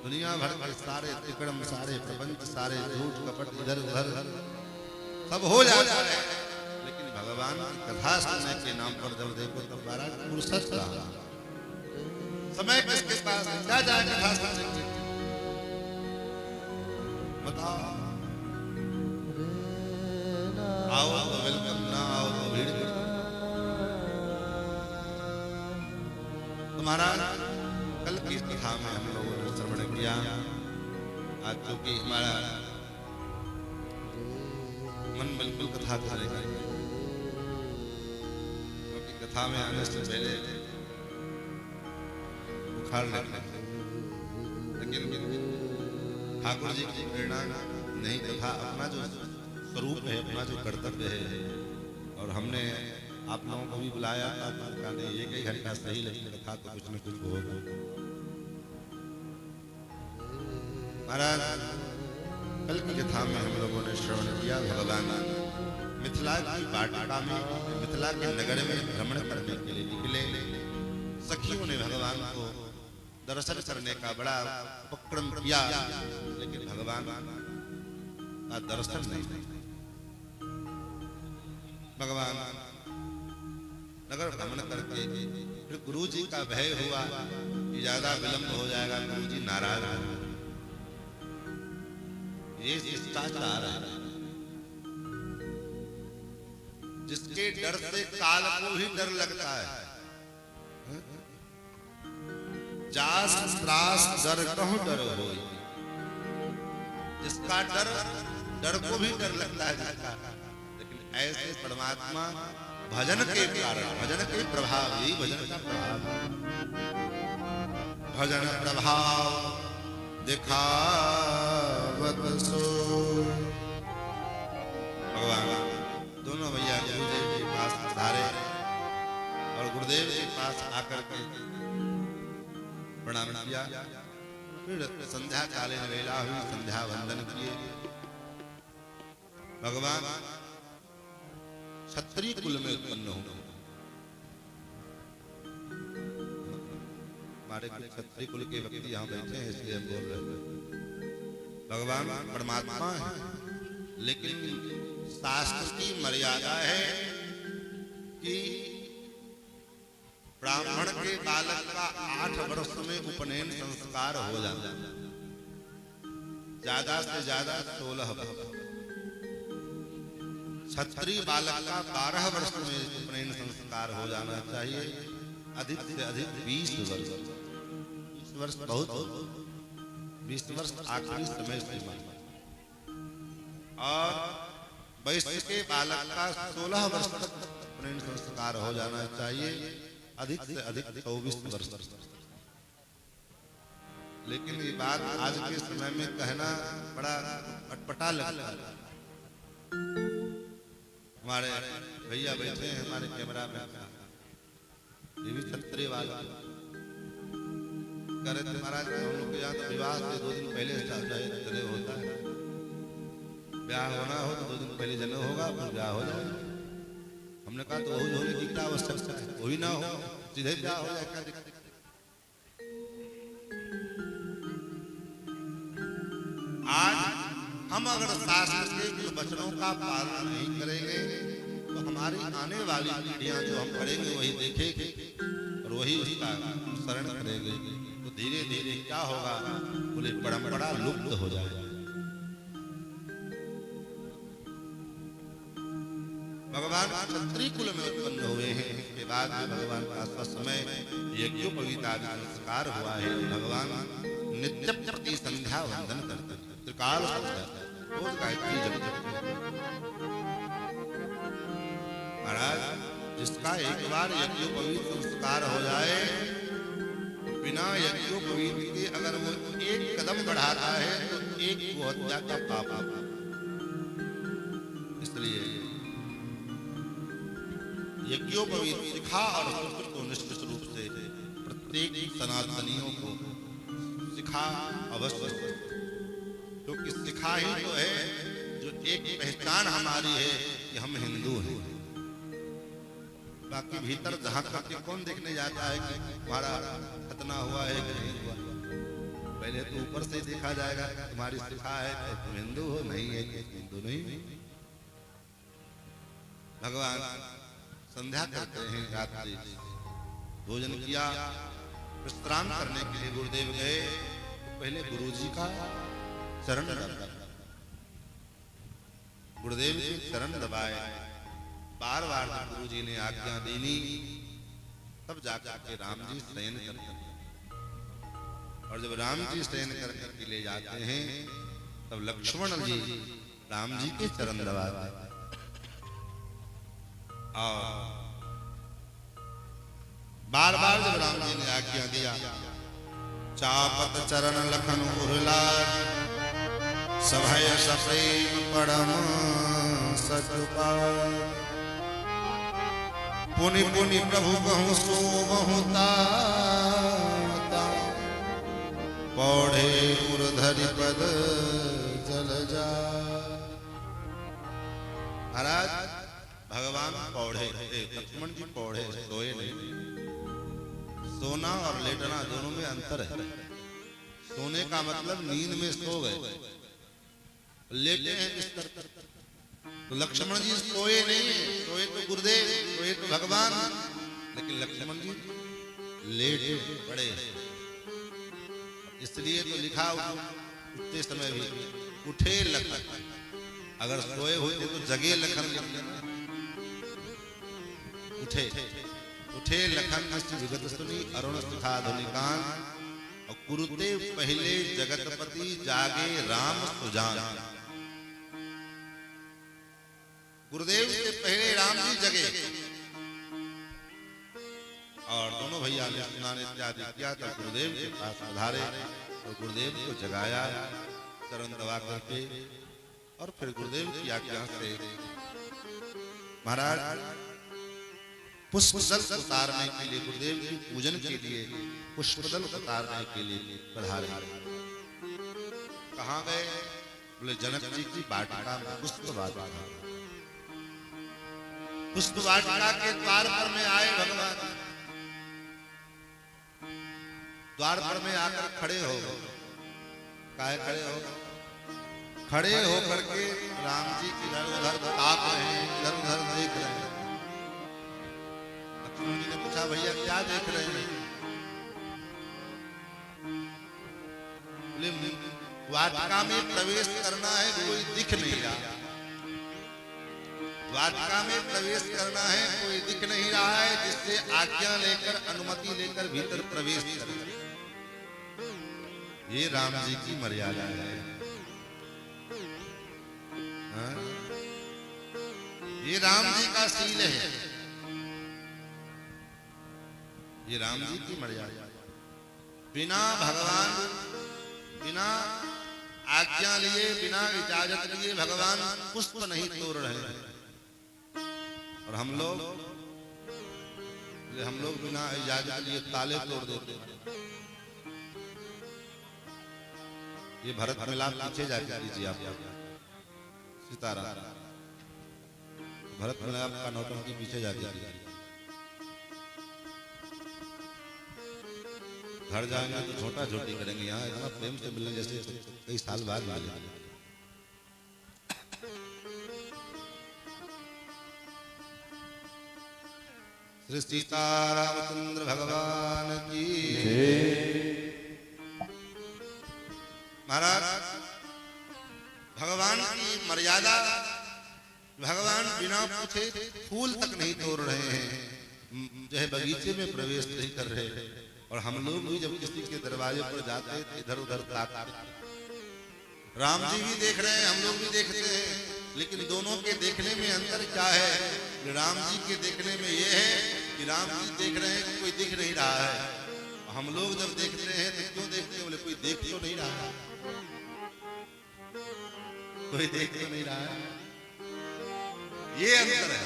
दुनिया भर के सारे तिकड़म, सारे प्रपंच, सारे झूठ कपट इधर उधर सब हो जाता है, लेकिन भगवान की कथा सुनने के नाम पर जब देखो तब बारा फुर्सत कहाँ, समय किसके पास है? क्या जाए कथा सुनने के? बताओ। आओ तो वेलकम, ना आओ तो भीड़। तुम्हारा कल की कथा में हम लोगों ने श्रवण किया। आज चूंकि हमारा मन बिल्कुल कथा करेगा, क्योंकि कथा में आने से पहले बुखार लगता है, लेकिन ठाकुर जी की प्रेरणा नहीं, तथा अपना जो स्वरूप है, अपना जो कर्तव्य है। और हमने आप लोगों को भी बुलाया था, कहने एक ही घंटा सही लगी कथा तो कुछ न कुछ होगा। महाराज कल की कथा में हम लोगों ने श्रवण किया, भगवान मिथिला की वाटिका में, मिथिला के नगर में भ्रमण करने के लिए निकले। सखियों ने भगवान को दर्शन करने का बड़ा उपक्रम किया, लेकिन भगवान का दर्शन नहीं। भगवान नगर भ्रमण करके फिर गुरु जी का भय हुआ कि ज्यादा विलंब हो जाएगा, गुरु जी नाराज हो। ये शिष्टाचार है, जिसके डर से काल को ही डर लगता है। जास त्रास डर कहूं डर हो, जिसका डर को भी डर लगता है जिसका। लेकिन ऐसे परमात्मा भजन के कारण, भजन के प्रभाव, यही भजन का प्रभाव, भजन प्रभाव दिखावत सो। भगवान करके प्रणाम किया। फिर संध्या कालीन वेला हुई, संध्या वंदन किए। भगवान क्षत्रिय कुल में उत्पन्न हुए। हमारे क्षत्रिय कुल के व्यक्ति यहाँ बैठे हैं इसलिए हम बोल रहे हैं। भगवान परमात्मा है, लेकिन शास्त्र की मर्यादा है कि ब्राह्मण के बालक का 8 वर्ष में उपनयन संस्कार हो जाता है, ज्यादा से ज्यादा 16 वर्ष। क्षत्रिय बालक का 12 वर्ष में उपनयन संस्कार हो जाना चाहिए, अधिक से अधिक 20 वर्ष। 20 वर्ष बहुत, 20 वर्ष आखिरी समय सीमा। और वैश्य के बालक का 16 वर्ष तक उपनयन संस्कार हो जाना चाहिए, अधिक से अधिक 24 वर्ष। लेकिन ये बात आज के समय में कहना बड़ा अटपटा लगता है। हमारे भैया बैठे हैं हमारे कैमरा में, ये भी क्षत्रिय वाला कह रहे थे महाराज हम लोग के यहाँ तो विवाह से 2 दिन पहले जनेऊ होता है। ब्याह होना हो तो 2 दिन पहले जनेऊ होगा, फिर ब्याह हो जाएगा। हमने कहा तो वही होने की क्या आवश्यकता है, वही ना हो सीधे ब्याह हो जाएगा। आज हम अगर शास्त्र के वचनों का पालन नहीं करेंगे तो हमारी आने वाली पीढ़ियां जो हम करेंगे वही देखेंगे और वही उसका अनुसरण करेंगे। तो धीरे धीरे क्या होगा, बोले परंपरा लुप्त हो जाएगी। भगवान क्षत्रिय कुल में उत्पन्न हुए हैं, इसके बाद में भगवान का स्वसमय यज्ञोपवीत आदि संस्कार हुआ है। भगवान नित्य प्रति संध्या वंदन करते हैं, त्रिकाल संध्या रोज गायत्री जप। महाराज जिसका एक बार यज्ञोपवीत संस्कार हो जाए, बिना यज्ञोपवीत के अगर वो एक कदम बढ़ाता है तो एक हत्या का पाप आता है। इसलिए यज्ञोपवीत शिखा और सूत्र को निश्चित रूप से प्रत्येक सनातनियों को शिखा अवश्य, क्योंकि शिखा ही तो है जो एक पहचान हमारी है कि हम हिंदू हैं। बाकी भीतर जहाँ करके कौन देखने जाता है कि तुम्हारा खतना हुआ है कि नहीं हुआ। पहले तो ऊपर से देखा जाएगा तुम्हारी शिखा है तो तुम हिंदू हो, नहीं है कि हिंदू नहीं। भगवान संध्या करते हैं, रात्रि भोजन किया, विश्राम करने के लिए गुरुदेव गए। पहले गुरुजी का चरण दबाया, गुरुदेव के चरण दबाए। बार बार जब गुरुजी ने आज्ञा देनी तब जाकर के राम जी शयन करते हैं। और जब राम जी शयन करके ले जाते हैं तब लक्ष्मण जी राम जी के चरण दबाते हैं। और बार बार जब राम जी ने आज्ञा दिया, चापत चरण लखन उर्लाद, सभय सप्रेम परम सचुपा। पुनि पुनि प्रभु कहूँ सो बहुता, पौढ़े उर्धरि पद जल जा। महाराज भगवान पौढ़े, लक्ष्मण जी पौढ़े, सोए नहीं। सोना और लेटना दोनों में अंतर है। सोने का मतलब नींद में सो गए, लेटे हैं बिस्तर पर। तो लक्ष्मण जी सोए नहीं, सोए तो गुरुदेव, सोए तो भगवान, लेकिन लक्ष्मण जी लेटे पड़े। इसलिए तो लिखा उठते समय भी उठे लखन। अगर सोए होते तो जगे लखन लिख लेना। उठे उठे लखन विगत सुनी अरुण सुखा धुनिकान। और कुरुते पहले जगतपति जागे राम सुजान। गुरुदेव से पहले राम जी जगे और दोनों भैया ने स्नान इत्यादि किया तो गुरुदेव के पास आधारे और गुरुदेव को जगाया चरण दबा करके। और फिर गुरुदेव की आज्ञा से महाराज पुष्पदल उतारने के लिए, गुरुदेव की पूजन के लिए पुष्पदल उतारने के लिए पधारे। कहाँ गए? बोले जनक जी की वाटिका में, पुष्प वाटिका। पुष्प वाटिका के द्वार पर में आए भगवान। द्वार पर में आकर खड़े हो। काहे खड़े हो? खड़े होकर के राम जी इधर उधर ताक रहे हैं, इधर उधर देख रहे हैं। लक्ष्मण जी ने पूछा, भैया क्या देख रहे हैं? बोले वाटिका में प्रवेश करना है, कोई दिख नहीं रहा। वाटिका में प्रवेश करना है, कोई दिख नहीं रहा है, जिससे आज्ञा लेकर, अनुमति लेकर भीतर प्रवेश करें। ये राम जी की मर्यादा है। हाँ? ये राम जी का शील है। ये राम जी की मर्यादा। बिना भगवान, बिना आज्ञा लिए, बिना इजाजत लिए भगवान पुष्प नहीं तोड़ रहे हैं। और हम लोग बिना इजाजत लिए ताले तोड़ देते हैं। ये भरत मिलाप पीछे जाके लीजिए आप। सीताराम भरत मिलाप का नौटंकी पीछे जाके लीजिए। घर जाएंगे तो छोटा छोटी करेंगे, यहाँ इतना प्रेम से मिलने जैसे कई साल बाद मिलेंगे। श्री सीतारामचंद्र भगवान की महाराज। भगवान की मर्यादा, भगवान बिना पूछे फूल तक नहीं तोड़ रहे हैं, जो है बगीचे में प्रवेश नहीं कर रहे हैं। और हम लोग भी जब किसी के दरवाजे पर जाते हैं इधर उधर ताकते। राम जी भी देख रहे हैं, हम लोग भी देखते हैं, लेकिन दोनों के देखने में अंतर क्या है? राम जी के देखने में ये है कि राम जी देख रहे हैं कि कोई दिख नहीं रहा है। हम लोग जब देखते हैं तो क्यों देखते हैं? बोले कोई देख तो नहीं रहा है, कोई देख तो नहीं रहा है। ये अंतर है।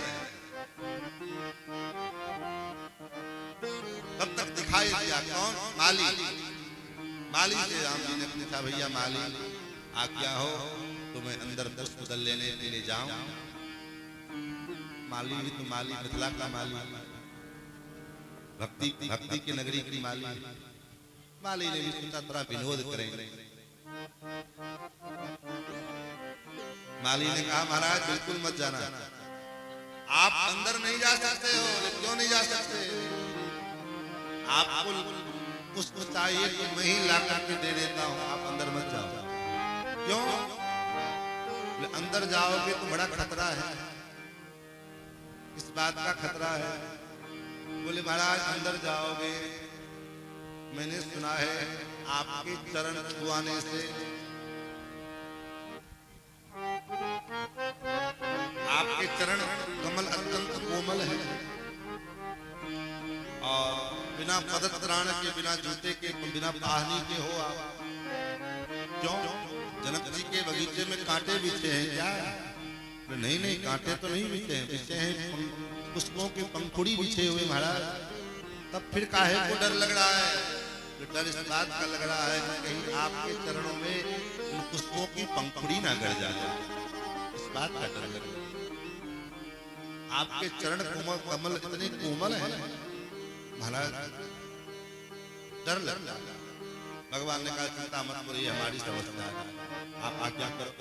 तब तक दिखाई दिया कौन? माली। माली से राम जी ने पूछा, भैया माली आज्ञा हो तो मैं अंदर पुष्पदल लेने के लिए जाऊं। माली भी तो माली, मिथिला का माली, भक्ति की नगरी की माली। माली ने भी सोचा थोड़ा विनोद करेंगे। माली ने कहा, महाराज बिल्कुल मत जाना, आप अंदर नहीं जा सकते हो। क्यों नहीं जा सकते? आपको पुष्प चाहिए तो मैं ही ला करके दे देता हूँ, आप अंदर मत जाओ। क्यों? अंदर जाओगे तो बड़ा खतरा है। इस बात का खतरा है? बोले महाराज अंदर जाओगे, मैंने सुना है आपके चरण छुआने से, आपके चरण कमल अत्यंत कोमल है और बिना पदत्राण के, बिना जूते के, बिना पाहनी के हो आप। क्यों? जनक जी के बगीचे में कांटे बिछे हैं क्या? नहीं नहीं, कांटे तो नहीं बिछे हैं, बिछे हैं पुष्पों के पंखुड़ी बिछे हुए महाराज। तब फिर काहे को डर लग रहा है? डर इस बात का लग रहा है कि कहीं आपके चरणों में उन पुष्पों की पंखुड़ी ना गड़ जाए, इस बात का डर लग रहा है। आपके चरण कमल इतने कोमल है महाराज, डर लग रहा है। भगवान ने कहा चिंता मत करो, ये हमारी समस्या है, आप आज्ञा करो।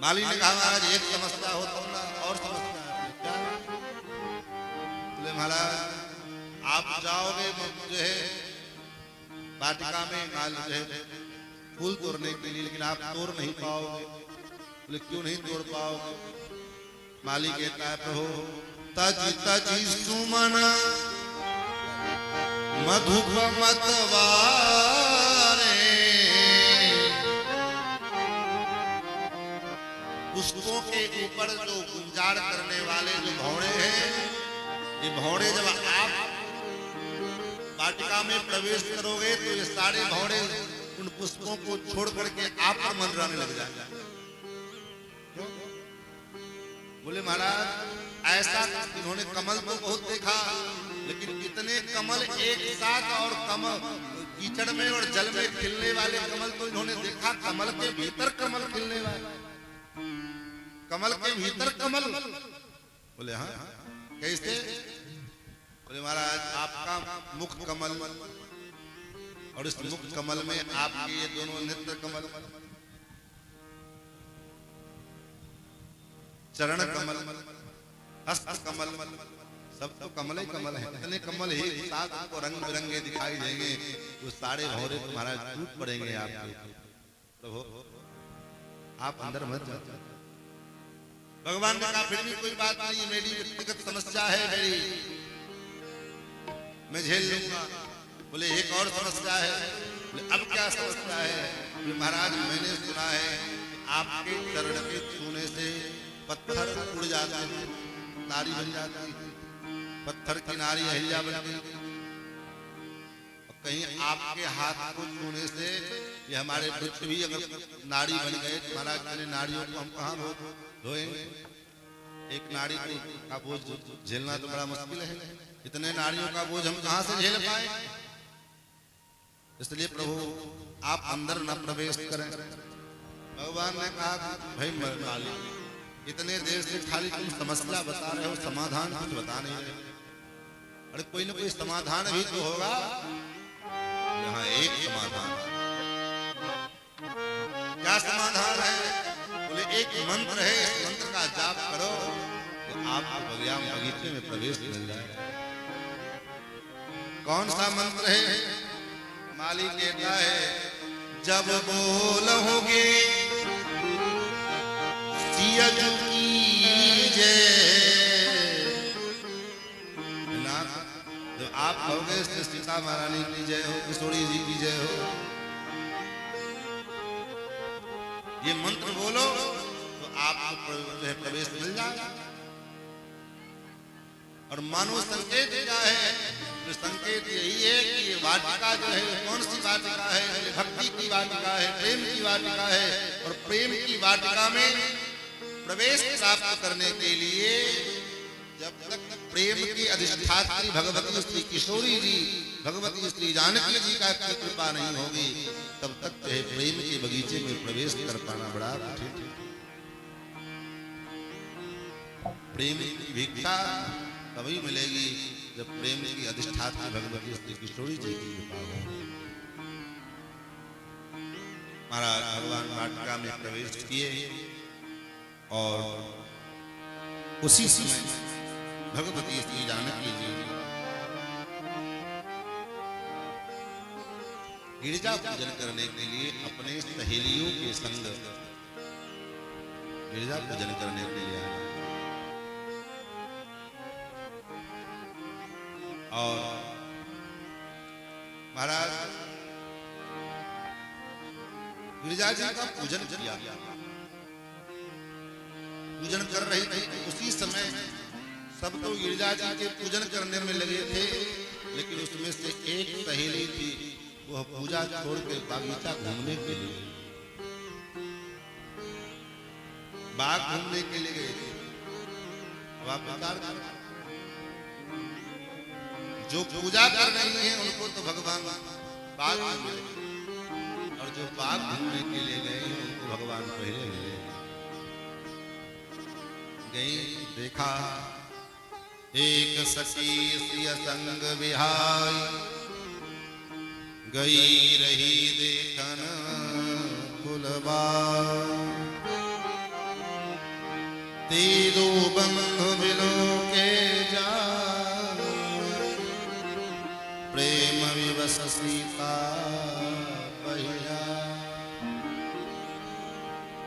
माली ने कहा महाराज एक समस्या हो तो ना और समस्या है क्या? बोले महाराज आप जाओगे जो है वाटिका में माल जो है फूल तोड़ने के लिए, लेकिन आप तोड़ नहीं पाओगे। बोले क्यों नहीं तोड़ पाओगे? माली कहता है प्रभु तजी तजी सुमन मधुप मतवारे, पुष्पों के ऊपर जो गुंजार करने वाले जो भौरे हैं, ये भौरे जब आप वाटिका में प्रवेश करोगे तो ये सारे भौरे उन पुष्पों को छोड़ करके आप पर मंडराने लग जाएंगे। बोले महाराज ऐसा इन्होंने कमल तो बहुत देखा, लेकिन इतने कमल एक साथ और कमल कीचड़ में और जल में खिलने वाले कमल तो इन्होंने देखा। कमल के भीतर कमल खिलने वाले, कमल के भीतर कमल। बोले हाँ कैसे? बोले महाराज आपका मुख कमल और इस मुख कमल में आपके ये दोनों नेत्र कमल, चरण कमल, हस्त कमल, सब तो कमल ही कमल है। इतने कमल ही साथ आपको रंग बिरंगे दिखाई देंगे, वो सारे भौरे तुम्हारा टूट पड़ेंगे आपके। प्रभु आप अंदर मत जाओ। भगवान ने कहा फिर भी कोई बात नहीं, मेरी व्यक्तिगत समस्या है, मेरी मैं झेल लूंगा। बोले एक और समस्या है। बोले अब क्या समस्या है? बोले महाराज मैंने सुना है आपके चरण के छूने से पत्थर उड़ जाते हैं, नारी बन जाती है, पत्थर की नारी अहिल्या बन गई। कहीं आपके हाथ को छूने से ये हमारे वृक्ष भी अगर नारी बन गए तो महाराज मैंने नारियों को हम कहाँ धोएंगे? एक नारी का बोझ झेलना तो बड़ा मुश्किल है, इतने नारियों का बोझ हम कहाँ से झेल पाए? इसलिए प्रभु आप अंदर न प्रवेश करें। भगवान ने कहा भाई मालिक इतने देर से खाली तुम समस्या बता रहे हो, समाधान कुछ बता नहीं रहे। अरे कोई ना कोई समाधान भी तो होगा। यहाँ एक समाधान। क्या समाधान है? बोले एक मंत्र है, इस मंत्र का जाप करो तो आपको बगीचे में प्रवेश मिल जाएगा। कौन सा मंत्र है? माली कहता है जब बोलोगे सिया की जय, जब आप कहोगे सीता महारानी की जय हो, किशोरी जी की जय हो, ये मंत्र बोलो तो आपको प्रवेश मिल जाएगा। और मानो संकेत क्या है? तो संकेत यही है कि ये वाटिका जो है कौन सी वाटिका है? भक्ति की वाटिका है, प्रेम की वाटिका है। और प्रेम की वाटिका में प्रवेश प्राप्त करने के लिए जब तक प्रेम की अधिष्ठात्री भगवती श्री किशोरी जी, भगवती श्री जानकी जी का कृपा नहीं होगी, तब तक प्रेम के बगीचे में प्रवेश कर पाना बड़ा कठिन है। प्रेम की भिक्षा तभी मिलेगी जब प्रेम की अधिष्ठात्री भगवती श्री किशोरी जी की कृपा हो। महाराज भगवान वाटिका में प्रवेश किए और उसी समय भगवती श्री जानकी जी गिरजा पूजन करने के लिए अपने सहेलियों के संग गिरजा पूजन करने के लिए आए। और महाराज गिरिजा जी का पूजन किया, पूजन कर रही थी। उसी समय सब तो गिरिजा जी के पूजन करने में लगे थे, लेकिन उसमें से एक सहेली थी, वह पूजा छोड़ के बागीचा घूमने के लिए, बाग घूमने के लिए गए थे। अब आप विचार करें, जो पूजा कर रही है उनको तो भगवान बाग घूमने, और जो बाग घूमने के लिए गए हैं उनको भगवान पहले ले गई। देखा एक सखी सिय संग विहाय, गई रही देखन फुलवा, ते दो बंधु मिलो के जा, प्रेम विवश सीता पहिया।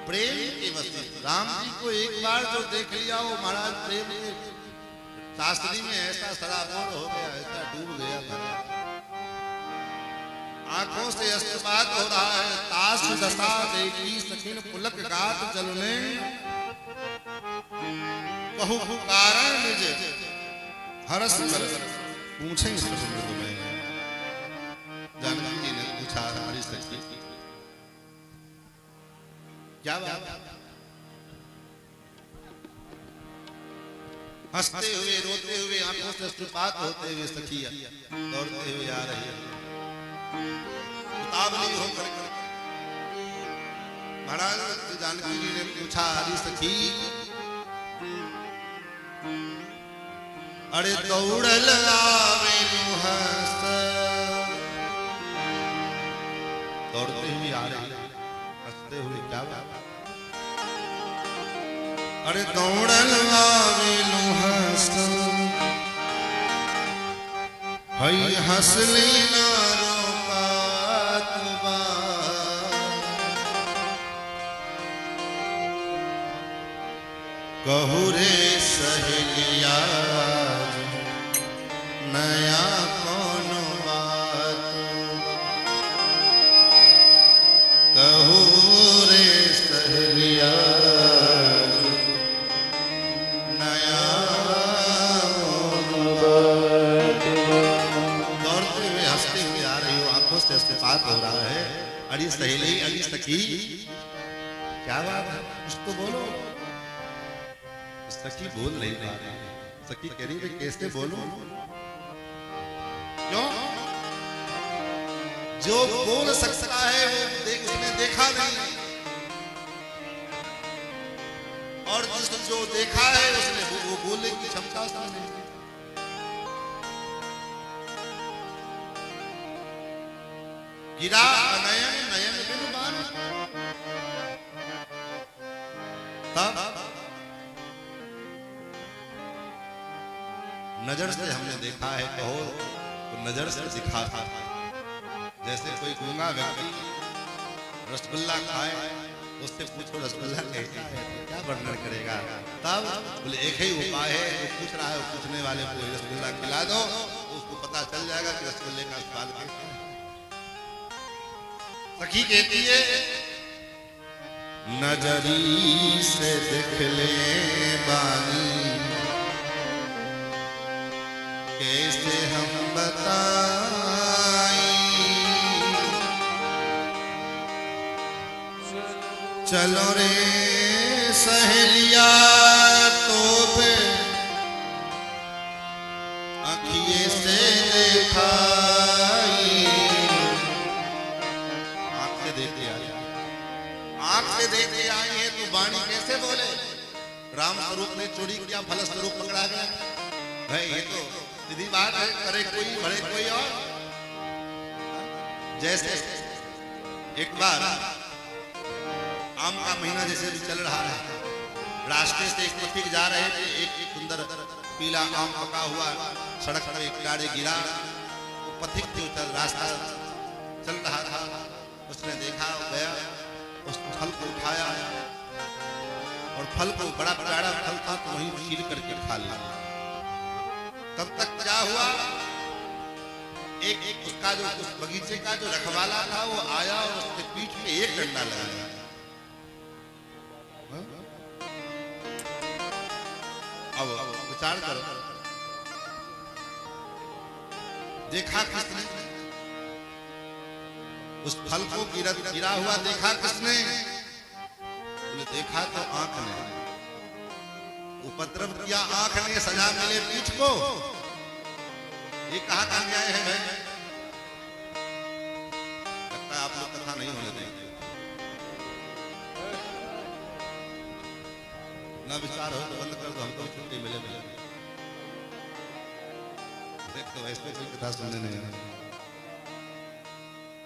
प्रेम के वश राम जी को एक बार जो देख लिया वो महाराज प्रेम के शास्त्री में ऐसा सराबोर हो गया, ऐसा डूब गया था। आंखों से अस्पात हो रहा है। ताश दशा देखी सखिन पुलक गात चलने, बहु कारण निज हरस पूछे तुम्हें। जानकी जी ने पूछा हमारी सखी क्या बात? हंसते हुए रोते हुए आंखों से अश्रुपात होते हुए सखिया दौड़ते हुए आ रही है, उतावली होकर। महाराज जानकी जी ने पूछा, हरी सखी अरे दौड़ल आवे हंस, दौड़ते हुए आ रही है, हंसते हुए क्या बात। अरे दौड़ल आवे हंस, हई हंसली ना रोकात बा, कहू रे सहेलिया नया कौन बात, कहू रे सहेलिया नया कौन बात। दौड़ते हुए हंसते हुए आ रही हो, आंखों से अश्रुपात हो रहा है। अरे सहेली, अरे सखी क्या बात है, कुछ तो बोलो। सखी बोल नहीं पा रही, सखी कह रही है कैसे बोलूं, क्यों? जो बोल सकता है वो उसने देखा नहीं, और जिसने जो देखा है उसने वो बोलने की क्षमता उसमें नहीं। गिरा नयन नयन बिनु बान, तब नजर से हमने देखा है, कहो तो नजर से दिखा था। जैसे कोई गूंगा व्यक्ति रसगुल्ला खाए, उससे पूछो रसगुल्ला कैसा है, क्या वर्णन करेगा। तब बोले एक ही उपाय है, वो पूछ रहा है, पूछने वाले को रसगुल्ला खिला दो, उसको पता चल जाएगा कि रसगुल्ले का स्वाद कैसा है। सखी कहती है नजरी से देख ले बानी, कैसे हम बताएं, चलो रे सहेलिया तो पे आँखिए से देखाई, आँख से देखे आई, आँख से देखे आई है तो वाणी कैसे बोले। राम स्वरूप ने चोरी किया, फल स्वरूप पकड़ा गया। भाई ये तो सीधी बात है, करे कोई बड़े कोई और। जैसे एक बार आम का महीना जैसे भी चल रहा है, रास्ते से एक पथिक जा रहे थे, एक सुंदर पीला आम पका हुआ सड़क पर एक किनारे गिरा। वो पथिक जो रास्ता चल रहा था, उसने देखा, गया, उस फल को उठाया और फल को, बड़ा प्यारा फल था, तो वहीं छील करके खा लिया। तब तक क्या हुआ, एक उसका जो उस बगीचे का जो रखवाला था वो आया और उसके पीठ पे एक डंडा लगाया। अब विचार करो, देखा किसने उस फल को, गिरा हुआ देखा किसने? बोले देखा तो आंख ने, उपद्रव किया आंख ने, सजा मिले पीठ को। ये कहाँ का न्याय है भाई? लगता है आप लोग कथा नहीं होने देंगे। ना विचार हो तो बंद कर दो, हमको छुट्टी मिले। देख तो ऐसे कोई कथा सुनने नहीं,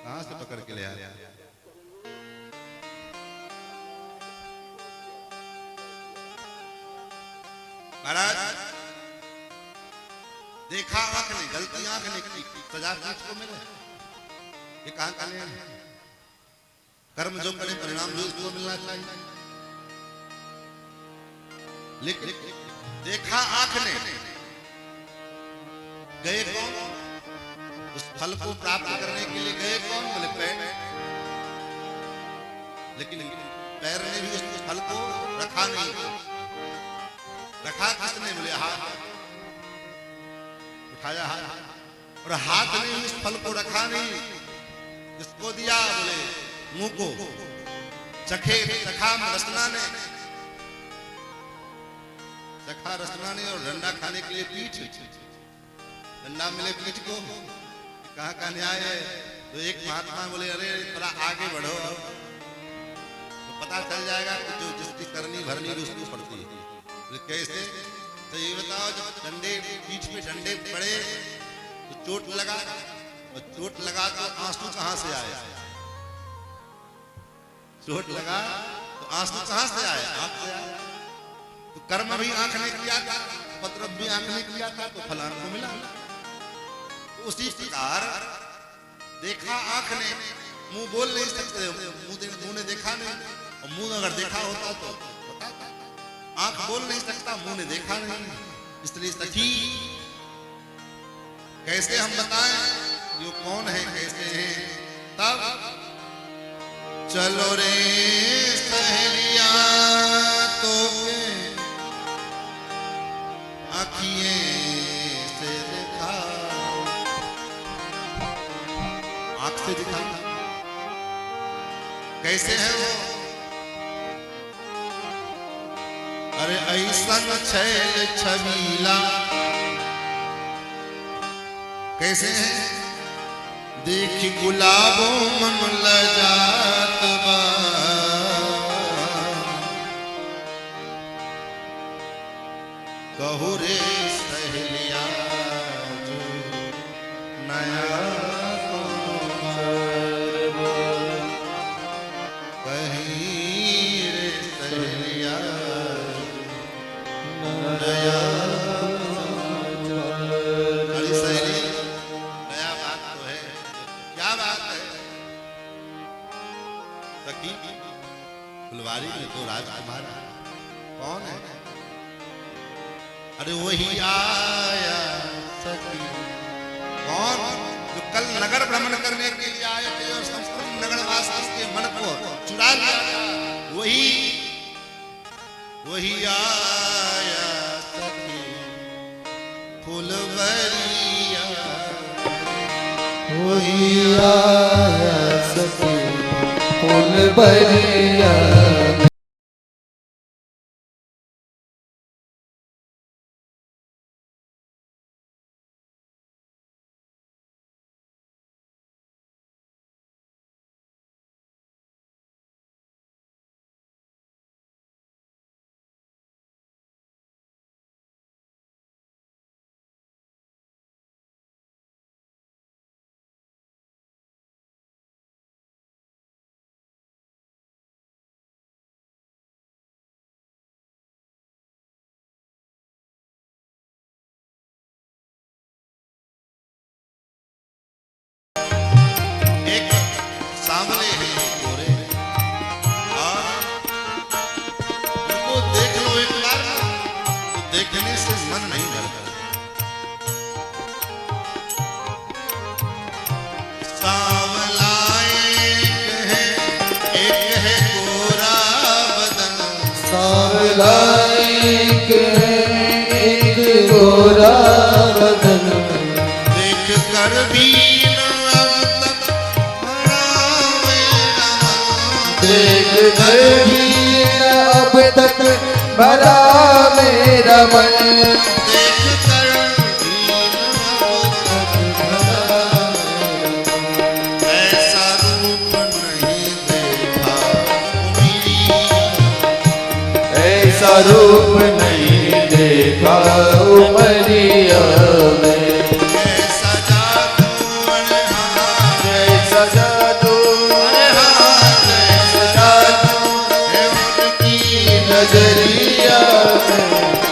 कहां से पकड़ के ले आया। महाराज देखा आंख ने, गलती आंख ने की, सजा पीठ को मिले। ये कहां का न्याय है? कर्म जो करे परिणाम जो उसको मिलना चाहिए। लेकिन देखा आंख ने, गए कौन? उस फल को प्राप्त करने के लिए गए कौन? बोले पैर। लेकिन पैर ने भी उस फल को रखा नहीं। रखा किसने? बोले हाथ। उठाया हाथ, और हाथ ने उस फल को रखा नहीं। किसको दिया? बोले मुंह को। चखे चखा रसना ने, चखा रचना ने और डंडा खाने के लिए पीठ, डंडा मिले पीठ को, कहाँ का न्याय है। तो एक महात्मा बोले अरे थोड़ा आगे बढ़ो तो पता चल जाएगा कि जो जिसकी करनी भरनी उसको पड़ती है। बोले कैसे? तो ये बताओ जब डंडे पीठ पे डंडे पड़े तो चोट लगा, और चोट लगा तो आंसू कहाँ से आए? चोट लगा तो आंसू कहाँ से आए? आंख से आए। तो कर्म भी आंख ने किया था, उपद्रव भी आंख ने किया था, तो फल आंख को मिला। तो उसी प्रकार देखा आंख ने, मुंह बोल नहीं सकते, मुंह ने देखा नहीं, और मुंह अगर देखा होता तो बताता। आंख बोल नहीं सकता, मुंह ने देखा नहीं, इसलिए सखी कैसे हम बताएं यो कौन है, कैसे है? तब चलो रे सहेलिया तो आँखिए से देखा, आँख से दिखा। कैसे है वो? अरे ऐसन छैल छबीला, कैसे है? देखी गुलाबों मन लजात बा, कहू रे सहेलिया जो नया कहीं रे सहेलिया नया। अरे सहेली नया बात तो है, क्या बात है? सखी फुलवारी में तो राजकुमार कौन है? अरे वही आया सखी। कौन? जो कल नगर भ्रमण करने के लिए आए थे और संपूर्ण नगरवासी के मन को चुरा लिया था, वही आया सखी फुलवरिया, वही आया सखी फुलवरिया। सामने है गोरे, और उनको देख लो एक बार, तो देखने से मन नहीं भरता। सांवला एक है गोरा बदन, सांवला एक गोरा बदन, देख कर भी देख कर भी अब तक भरा मेरा मन, देख कर भी अब तक भरा मेरा मन। ऐसा रूप नहीं देखा ऐसा रूप नहीं देखा उमरिया में, ऐसा जादू ऐसा जादू नजरिया में,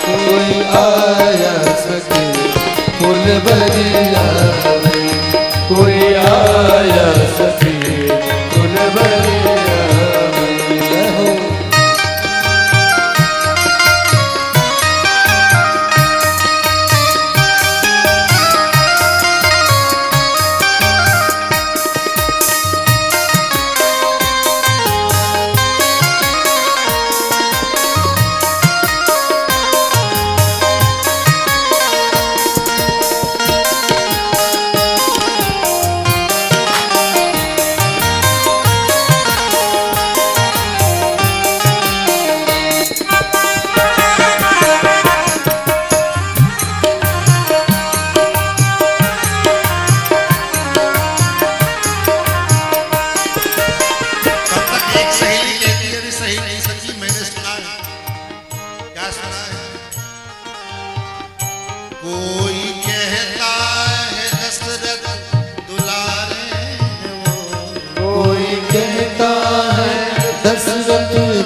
कोई आया सके फुलवरिया में, कोई आया सके फुलवरिया में।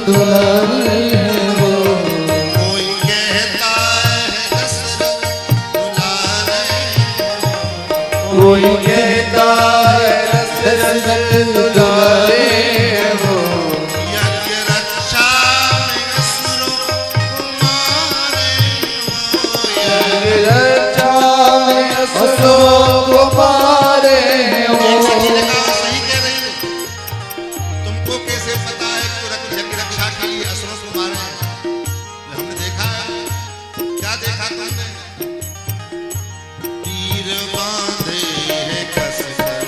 दुलारे हैं वो। कोई कहता है दशरथ दुलारे, कोई कहता है दशरथ दुलारे हैं वो। यज्ञ रक्षा में असुरों को मारे वो। रक्षा में असुरों को मारे हैं वो। एक सखी ने कहा सही कह रही हो, तुमको कैसे पता है कि यज्ञ रक्षा के लिए असुरों को मारे हैं? हमने देखा है। क्या देखा तुमने? तीर बांधे हैं कसकर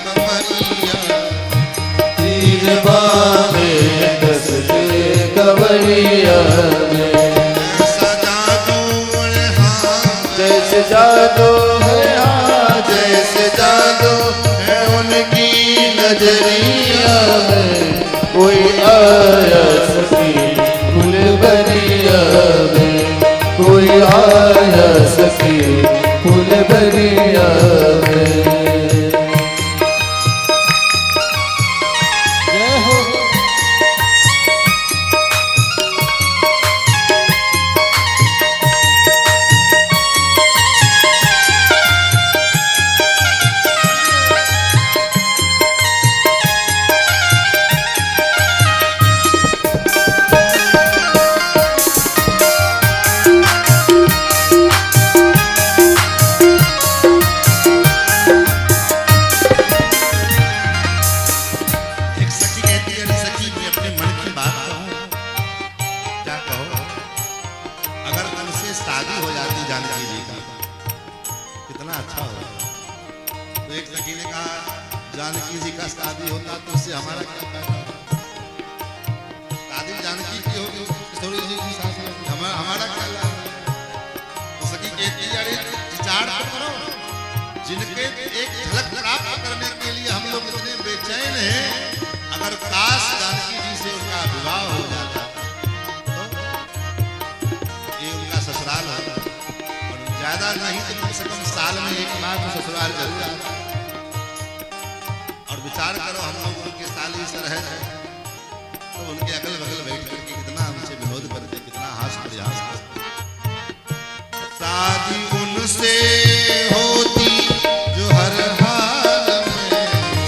कमरिया, तीर बांधे कसके कवरिया में। ऐसा जादू है हाँ, जैसे जादू है हाँ, जैसे जादू है उनकी नजरिया में। कोई आया सखी फुलबरिया में, कोई आया सखी फुलबरिया में। जय हो। एक सखी कहती है, अरे सखी मैं अपने मन की बात कहूं, क्या कहो? अगर उनसे शादी हो जाती जानकी जी का कितना अच्छा होगा। तो एक सखी ने कहा जानकी जी का शादी होता तो उससे हमारा क्या फायदा? शादी जानकी की होगी, किशोरी जी की शादी होगी, हमारा क्या लाभ? तो सखी कहती है, अरे विचार तो करो, जिनके एक झलक प्राप्त करने के लिए हम लोग इतने बेचैन हैं, अगर काश जानकी जी से उनका विवाह हो जाता तो ये उनका ससुराल होता, और ज्यादा नहीं तो कम से कम साल में एक बार तो ससुराल जरूर आता। और विचार करो, हम लोग उनके साली से रह जाए तो उनके अगल बगल बैठ करके कितना हमसे विनोद करते, कितना हास परिहास करते। शादी उनसे होती जो हर हाल में,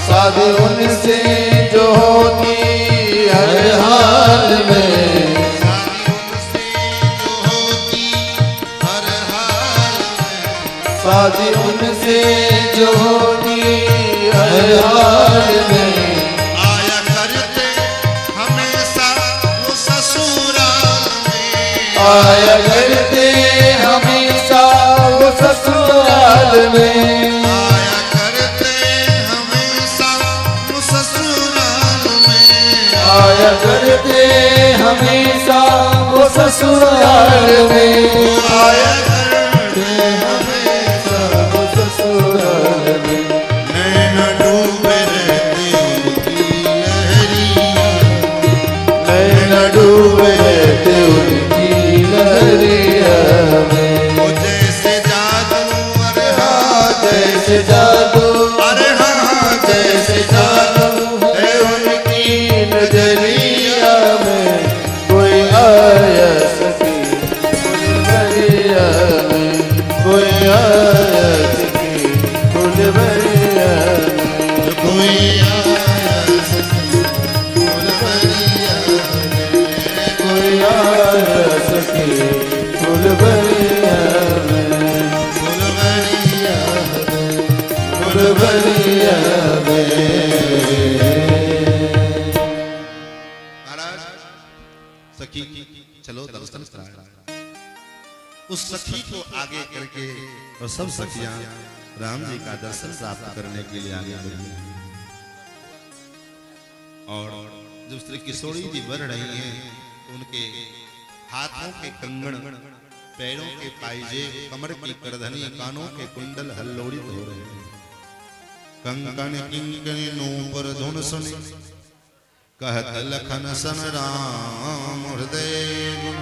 शादी उनसे जो होती हर हाल में। शादी उनसे जो होती हर हाल में, शादी उनसे जो होती हर हाल में। आया करते हमेशा वो ससुराल में, आया करते हमेशा वो ससुराल में। आया करते हमेशा वो ससुराल में, आया करते हमेशा वो ससुराल में। आया करते हमेशा वो ससुराल में। नैन डूबे रहते उनकी लहरिया, नैन डूबे रहते उनकी लहरिया में। वो जैसे जादू, अरे हाँ जैसे जादू, अरे हाँ जैसे जादू है उनकी नजरिया में। कोई आया सखी फुलबरिया में, कोई आया सखी फुलबरिया में। कोई आया सखी फुलबरिया में, कोई आया सखी फुलबरिया में। फुलबरिया में, फुलबरिया में। महाराज सखी चलो दर्शन कराएं। उस सखी को आगे करके और सब सखियां राम जी का दर्शन प्राप्त करने के लिए आगे बढ़ी। और जब श्री किशोरी जी बढ़ रही हैं तो उनके हाथों के कंगन, पैरों के पायजे, कमर की करधनी, कानों के कुंडल हल्लोड़ित हो रहे हैं। कंकण किंकण नूपुर धुन सुनि, कहत लखन सन राम हृदय गुण।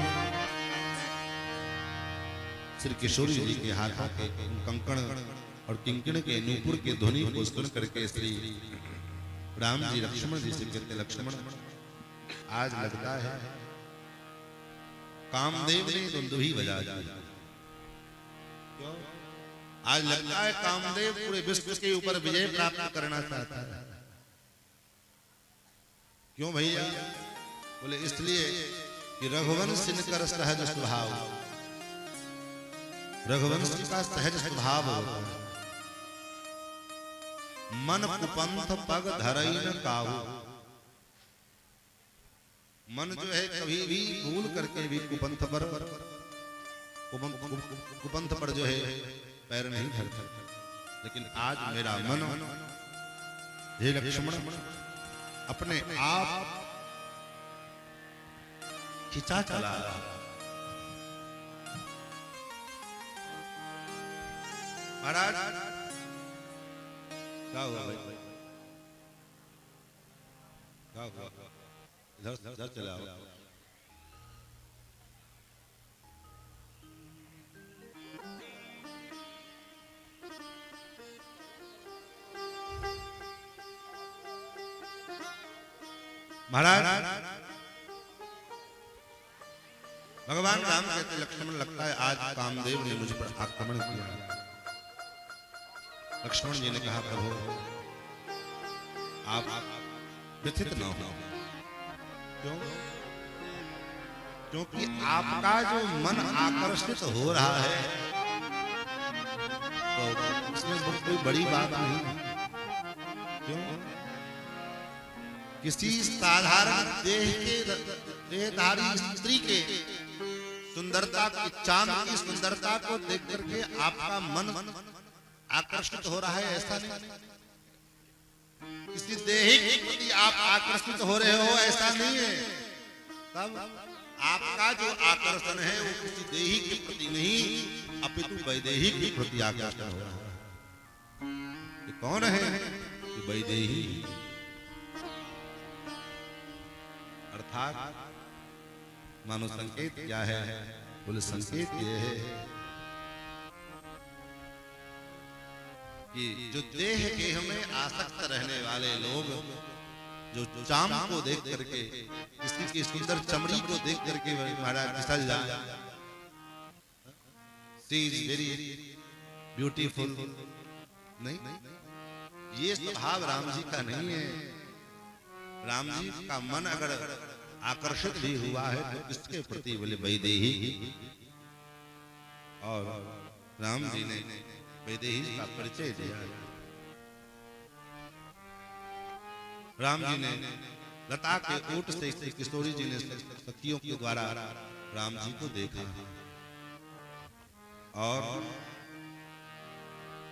श्री किशोरी जी के हाथों के कंकण और किंकण के नूपुर के ध्वनि को सुन करके श्री राम जी लक्ष्मण जी से कहते, लक्ष्मण आज लगता है कामदेव ने दुंदुभी बजा दी। क्यों? आज लगता है कामदेव पूरे विश्व के ऊपर विजय प्राप्त करना चाहता है। क्यों भैया? बोले इसलिए कि रघुवंश इनकर सहज स्वभाव, रघुवंश का सहज स्वभाव होता है। मन कुपंथ पग धरई न काहू। मन जो है कभी भी भूल करके भी कुपंथ पर जो है पैर नहीं धरता। लेकिन आज मेरा मन हे लक्ष्मण अपने आप खिंचा चला रहा। महाराज क्या हुआ भाई? क्या हुआ? इधर चला आओ। महाराज भगवान राम कहते लक्ष्मण लगता है आज कामदेव ने मुझ पर आक्रमण किया। लक्ष्मण जी ने कहा प्रभु आप व्यथित न हो। क्यों? क्योंकि आपका जो मन आकर्षित हो रहा है तो इसमें कोई बड़ी बात नहीं। क्यों? किसी साधारण देहधारी स्त्री के सुंदरता की, चांद की सुंदरता को देख करके आपका मन आकर्षित हो रहा है, ऐसा नहीं। किसी देही के प्रति आप आकर्षित हो रहे हो, ऐसा नहीं है। तब आपका जो आकर्षण है वो किसी देही के प्रति नहीं अपितु वैदेही के प्रति आकर्षण हो रहा है। ये कौन है? ये वैदेही। अर्थात मानो संकेत क्या है? बोले संकेत ये है कि जो देह के हमें आसक्त रहने वाले लोग जो चाम को देख करके, किसी की सुंदर चमड़ी को देख करके महाराज फिसल जाए, शी इज वेरी ब्यूटीफुल, नहीं, ये स्वभाव राम जी का नहीं है। राम जी का मन अगर आकर्षित भी हुआ है तो किसके प्रति? बोले वैदेही। और राम जी ने वैदेही का परिचय दिया। राम जी ने लता के ओट से किशोरी जी ने सखियों के द्वारा राम जी को देखा और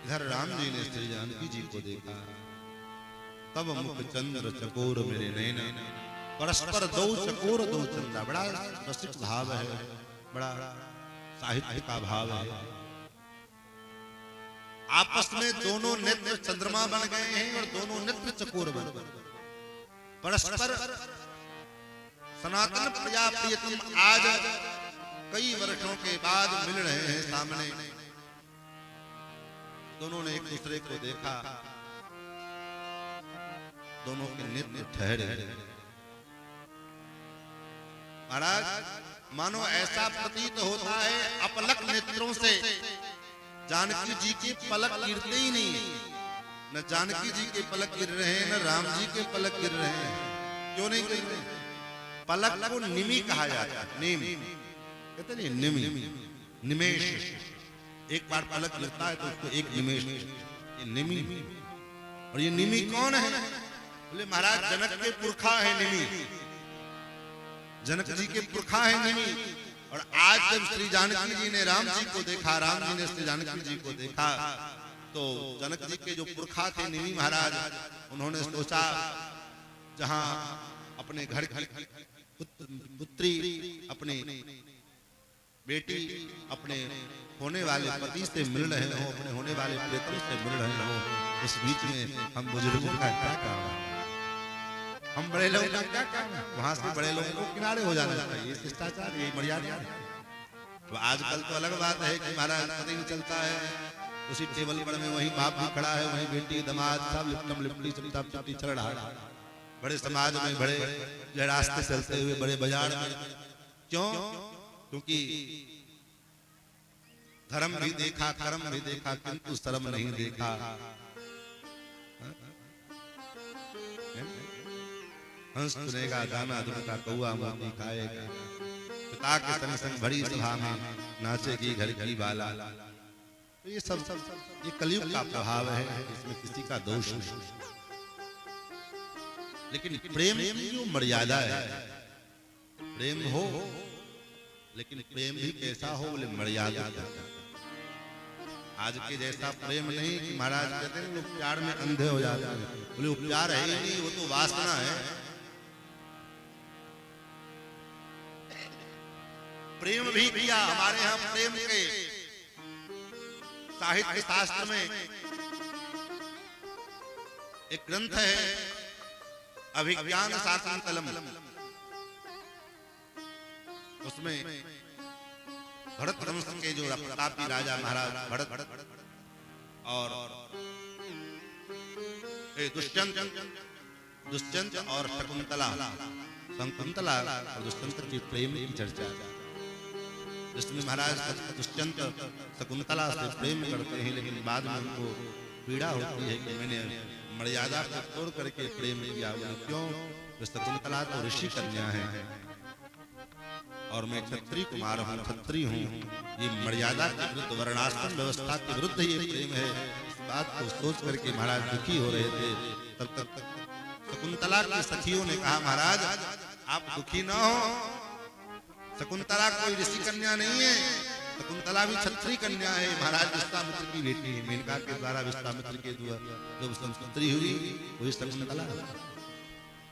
इधर राम जी ने श्री जानकी जी को देखा। तब मुख चंद्र चकोर मेरे नैना, परस्पर दो चकोर दो चंद्र। बड़ा रसिक भाव है, बड़ा साहित्य का भाव है। आपस में दोनों नेत्र चंद्रमा बन गए हैं और दोनों नेत्र चकोर बन गए। परस्पर सनातन प्रिया प्रियतम आज कई वर्षों के बाद मिल रहे हैं सामने। दोनों ने एक दूसरे को देखा, दोनों के नेत्र ठहरे। महाराज मानो ऐसा प्रतीत होता है अपलक नेत्रों से जानकी जी के पलक गिरते ही नहीं। न जानकी जी के पलक गिर रहे हैं, न राम जी के पलक गिर रहे हैं। क्यों नहीं गिर रहे? पलक को निमी कहा जाता है। निम कहते नहीं, निमी, निमेश। एक बार पलक गिरता है तो उसको एक निमेश, ये निमी। और ये निमी कौन है? बोले महाराज जनक के पुरखा है निमी, जनक जी के पुरखा है निमी। और आज जब श्री जानकी जी ने राम जी को देखा, राम जी ने श्री जानकी जी को देखा, तो जनक जी के जो पुरखा थे निमी महाराज, उन्होंने सोचा जहां अपने घर की पुत्री, अपनी बेटी अपने होने वाले पति से मिल रहे हो, अपने होने वाले प्रियतम से मिल रहे हो, उस बीच में हम बुजुर्गों का क्या काम है? हम बड़े लोगों का क्या काम है? वहां से बड़े लोगों को किनारे हो जाना चाहिए, शिष्टाचार, ये मर्यादा है। तो आजकल तो अलग बात है कि महाराज पता ही नहीं चलता है, उसी टेबल पर में वही बाप भी खड़ा है, वही बेटी दमाद सब लिपटम लिपटी चुपचाप चुपटी चल रहा है। बड़े समाज में, बड़े जो रास्ते चलते हुए, बड़े बाजार में। क्यों? क्योंकि धर्म भी देखा, कर्म भी देखा, किंतु शर्म नहीं देखा। हंस सुनेगा, गाना धुनका, कौआ मोती खाएगा, पिता के संग संग बड़ी सभा में नाचेगी घर की बाला। तो ये सब ये कलयुग का प्रभाव है, इसमें किसी का दोष नहीं। लेकिन प्रेम की जो मर्यादा है, प्रेम हो लेकिन प्रेम भी कैसा हो, बोले मर्यादा। आज के जैसा प्रेम नहीं कि महाराज कहते हैं लोग प्यार में अंधे हो जाते हैं। बोले वो प्यार है ही नहीं, वो तो वासना है। प्रेम भी किया हमारे यहाँ। प्रेम के साहित्य शास्त्र में एक ग्रंथ है अभिज्ञान शाकुंतलम। उसमें भरत वंश के जो प्रतापी राजा महाराज भरत और दुष्यंत और शकुंतला और दुष्यंत की प्रेम की चर्चा, जिसमें महाराज दुष्यंत शकुंतला से प्रेम करते हैं, लेकिन बाद में उनको पीड़ा होती है कि मैंने मर्यादा को तोड़ करके प्रेम किया। क्यों? शकुंतला तो ऋषि कन्या है और मैं क्षत्रिय कुमार हूँ, क्षत्रिय हूँ। ये मर्यादा के विरुद्ध, वर्णाश्रम व्यवस्था के विरुद्ध ये प्रेम है। इस बात को सोच करके महाराज दुखी हो रहे थे। तब तक शकुंतला की सखियों ने कहा, महाराज आप दुखी ना हो, शकुंतला कोई ऋषि कन्या नहीं है, शकुंतला भी क्षत्रिय कन्या है। महाराज विश्वामित्र की बेटी है, मेनका के द्वारा विश्वामित्र के द्वारा जब संस्कृति हुई वही शकुंतला।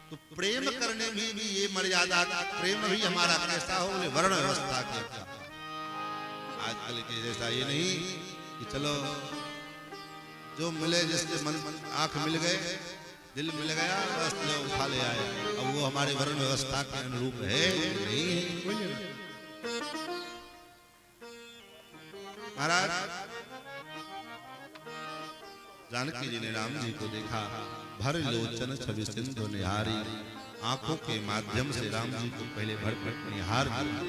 तो प्रेम करने में भी ये मर्यादा, प्रेम भी हमारा कैसा हो, बोले वर्ण व्यवस्था के। आजकल के जैसा ये नहीं कि चलो जो मिले, जिससे मन आंख मिल गए, दिल मिल गया, बस जो उठा ले आए। अब वो हमारे वर्ण व्यवस्था के अनुरूप है नहीं। महाराज जानकी जी ने राम जी को देखा, भर लोचन छवि सिंधु निहारी। आंखों के माध्यम से राम जी को पहले भर निहार किया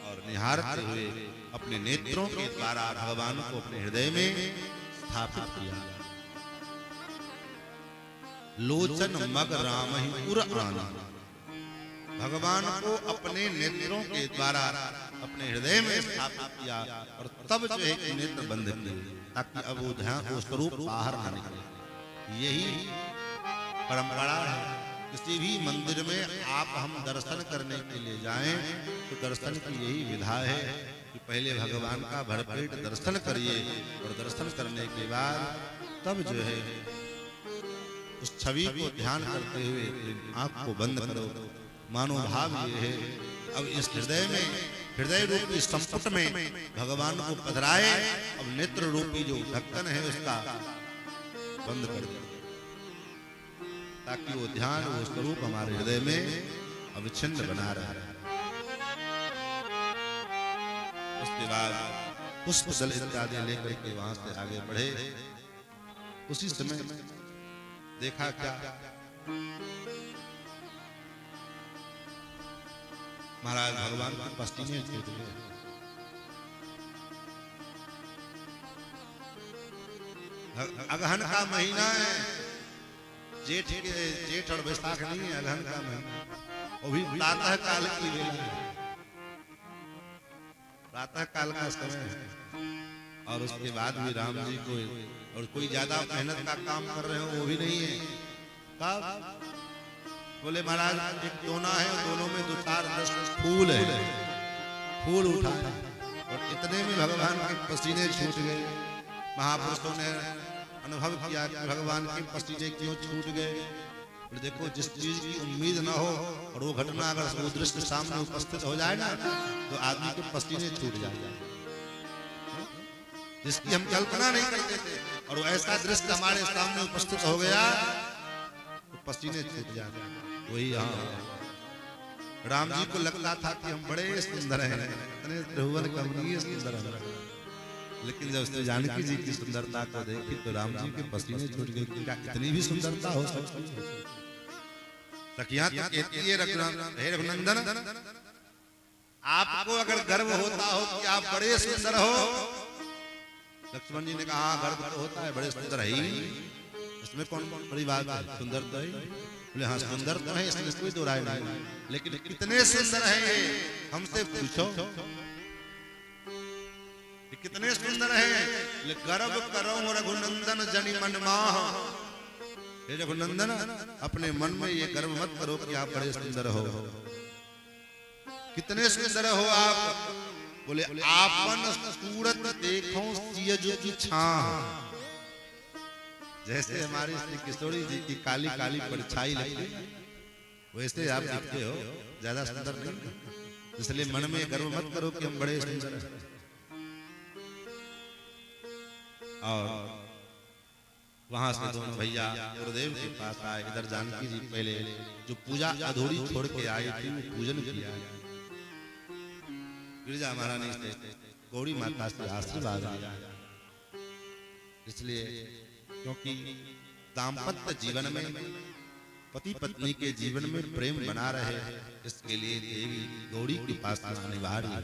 और निहारते हुए अपने नेत्रों के द्वारा भगवान को अपने हृदय में स्थापित किया। लोचन मग राम ही उर आना, भगवान को अपने नेत्रों के द्वारा अपने हृदय में स्थापित किया और तब जो है नेत्र बंद किए ताकि अब वो ध्यान, वो स्वरूप बाहर न निकले। यही परंपरा है। किसी भी मंदिर में आप हम दर्शन करने के लिए जाएं तो दर्शन की यही विधा है कि पहले भगवान का भरपेट दर्शन करिए और दर्शन करने के बाद तब जो है उस छवि को ध्यान करते हुए आंख को बंद करो। मानोभाव ये है अब इस हृदय में, हृदय रूपी संपुट में भगवान को पधराए। अब नेत्र रूपी जो ढक्कन है उसका बंद कर दो ताकि वो ध्यान, वो स्वरूप हमारे हृदय में अविच्छिन्न बना रहे। उसके बाद पुष्प जल इत्यादि लेकर के वहां से आगे बढ़े। उसी समय देखा क्या, महाराज भगवान की पसीने छूट गए। अगहन का महीना है, जेठ और बैसाख नहीं है, अगहन का महीना। वो भी प्रातः काल की वेला है, प्रातः काल का समय है। और उसके बाद भी राम जी को और कोई ज्यादा मेहनत का काम कर रहे हो वो भी नहीं है। कब बोले महाराज एक दोना है, दोनों में 2-4-10 फूल है, फूल उठा और इतने में भगवान के पसीने छूट गए। महापुरुषों ने अनुभव किया कि भगवान के पसीने क्यों छूट गए। और देखो जिस चीज की उम्मीद न हो और वो घटना अगर वो दृश्य सामने उपस्थित हो जाए ना तो आदमी के पसीने छूट जाए, जिसकी हम कल्पना नहीं करते थे और ऐसा दृश्य हमारे सामने उपस्थित हो गया तो पसीने छूट जाते। वही यहाँ राम जी को लगता था कि हम बड़े सुंदर हैं, इतने त्रिभुवन कमनीय सुंदर हैं, लेकिन जब उसने जानकी जी की सुंदरता को देखी तो राम जी के पसीने छूट गए। क्या इतनी भी सुंदरता हो सकती है? सखियां तो कहती है हे रघुनंदन, आपको अगर गर्व होता हो कि आप बड़े सुंदर हो। लक्ष्मण जी ने कहा हाँ, गर्व तो होता है, बड़े सुंदर है ही, इसमें कौन बड़ी बात है, सुंदर तो है। बोले हाँ सुंदर तो है, इसमें कोई दो राय नहीं, लेकिन कितने सुंदर है ये हमसे पूछो, कितने सुंदर है। गर्व करो रघुनंदन जनि मन माह। हे रघुनंदन, अपने मन में ये गर्व मत करो कि आप बड़े सुंदर हो। कितने सुंदर हो आप? बोले आपन सूरत देखो सियज की छां। जैसे हमारी श्री किशोरी जी की काली काली परछाई लगती वैसे आप दिखते हो, ज्यादा सुंदर नहीं। इसलिए मन में गर्व मत करो कि हम बड़े सुंदर हैं। और वहां से दोनों भैया गुरुदेव के पास आए। इधर जानकी जी पहले जो पूजा अधूरी छोड़ के आई थी वो पूजन किया। गिरिजा महारानी से गौरी माता से आशीर्वाद लिया, इसलिए क्योंकि दाम्पत्य जीवन में पति पत्नी के जीवन में प्रेम बना रहे, इसके लिए देवी गौरी की उपासना अनिवार्य है।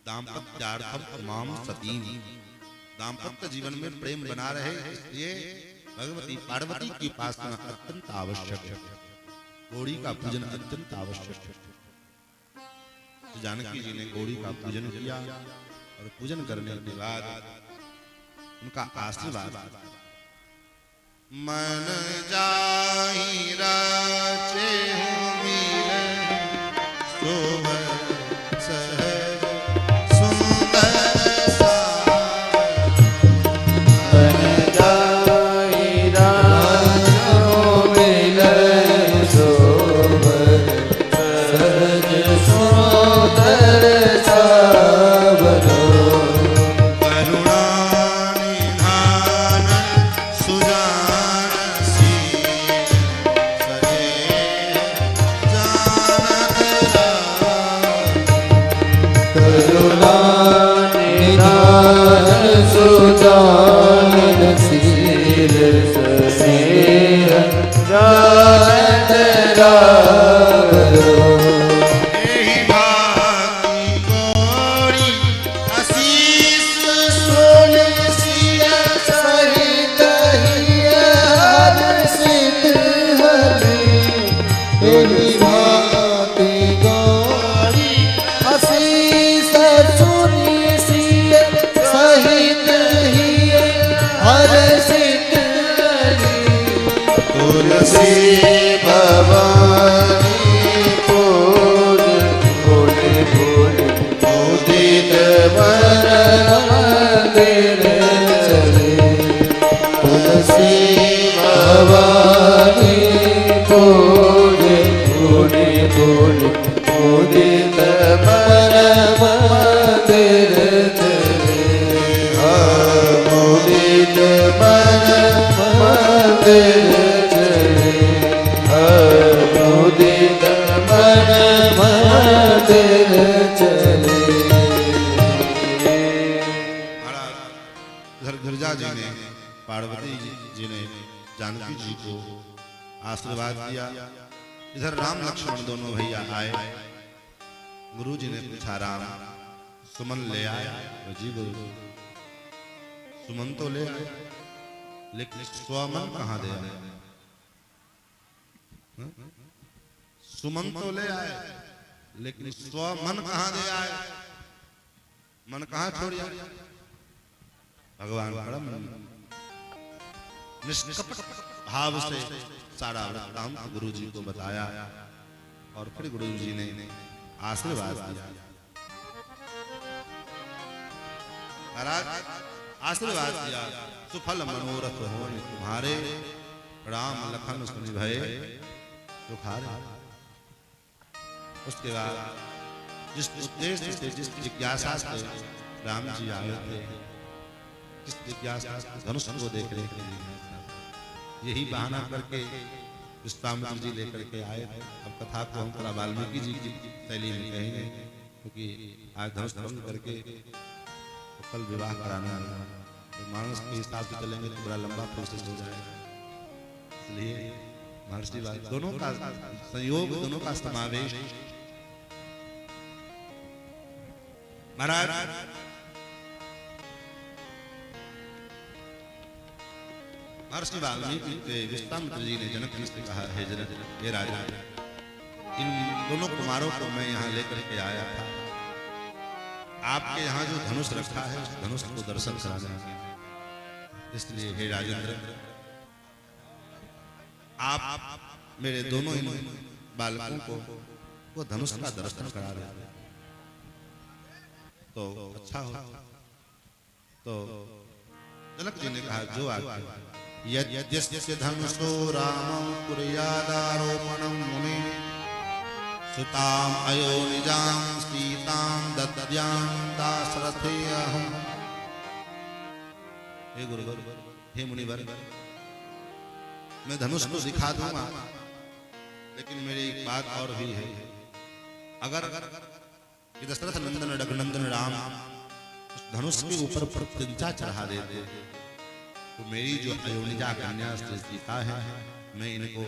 दाम्पत्यार्थम माम सतीम, दाम्पत्य जीवन में प्रेम बना रहे, इसलिए भगवती पार्वती की उपासना अत्यंत आवश्यक है। गौरी का पूजन अत्यंत आवश्यक है। तो जानकी जी ने गौरी का पूजन किया और पूजन करने के बाद उनका आशीर्वाद। मन जाहि राचे मिले शोभा सहज सुंदर मन जाहि राचे मिले शोभा सहज सुंदर सावरो। करुणा निधान सुजान सील सरे जानत करुणा निधान सुजानन शील स्नेह जानत रावरो। एहि भांति गौरी आशीष सोने सिया सहित हिय हर्षित हरि। एहि भांति गौरी आशीष सुनि सिय सहित हिय हर्षित हरि। तुलसी भवानी पूज भोले भोले उदित वर मंदिर चले। तुलसी भवानी पूज भोले भोले उदित वर मंदिर चले। उदित वर मंदिर चले। उदित वर मंदिर चले। इधर गिरिजा जी ने पार्वती जी ने जानकी जी को आशीर्वाद दिया। इधर राम लक्ष्मण दोनों भैया आए। गुरु जी ने पूछा राम सुमन ले आया? जी गुरु सुमन तो ले आए, लेकिन स्वमन कहाँ दे आए? सुमन तो ले आए, लेकिन स्वमन कहाँ दे आए? मन कहाँ छोड़ आए? भगवान बड़ा निष्कपट भाव से सारा वृत्तांत गुरु जी को बताया और फिर गुरु जी ने आशीर्वाद दिया। महाराज आशीर्वाद दिया, सुफल मनोरथ हो तुम्हारे, राम लखन सुनि भय सुखारे। उसके बाद जिस उद्देश्य से, जिस जिज्ञासा से राम जी आए थे, जिस जिज्ञासा धनुष को देख रहे थे, यही बहाना करके विश्वामित्र जी लेकर के आए थे। अब कथा को हम थोड़ा वाल्मीकि जी की शैली में कहेंगे, क्योंकि आज धनुष भंग करके तो कल विवाह कराना है। तो मानस के हिसाब से चलेंगे तो बड़ा लंबा प्रोसेस हो जाएगा। इसलिए महर्षि वाल्मीकि दोनों का संयोग, दोनों का समावेश। महाराज महर्षि वाल्मीकि के विश्वामित्र जी ने जनक जी से कहा, हे जनक, हे राजा, इन दोनों कुमारों को मैं यहाँ लेकर के आया था। आपके यहाँ जो धनुष रखा है उस धनुष को दर्शन कराना है। इसलिए हे राजेंद्र, आप मेरे दोनों इन बालकों को वो धनुष का दर्शन करा रहे तो अच्छा हो। तो जनक जी ने कहा, जो आज्ञा। यद्यस्य धनुषो रामं कुर्यादारोपणं मुने सुताम अयोनिजां सीतां दद्यां दाशरथे अहम्। हे गुरुवर, हे मुनिवर, मैं धनुष को दिखा दूंगा, लेकिन मेरी एक बात और भी है। अगर दशरथ नंदन रघुनंदन राम उस धनुष के ऊपर प्रत्यंचा चढ़ा देते तो मेरी जो अयोनिजा कन्या सीता है मैं इनको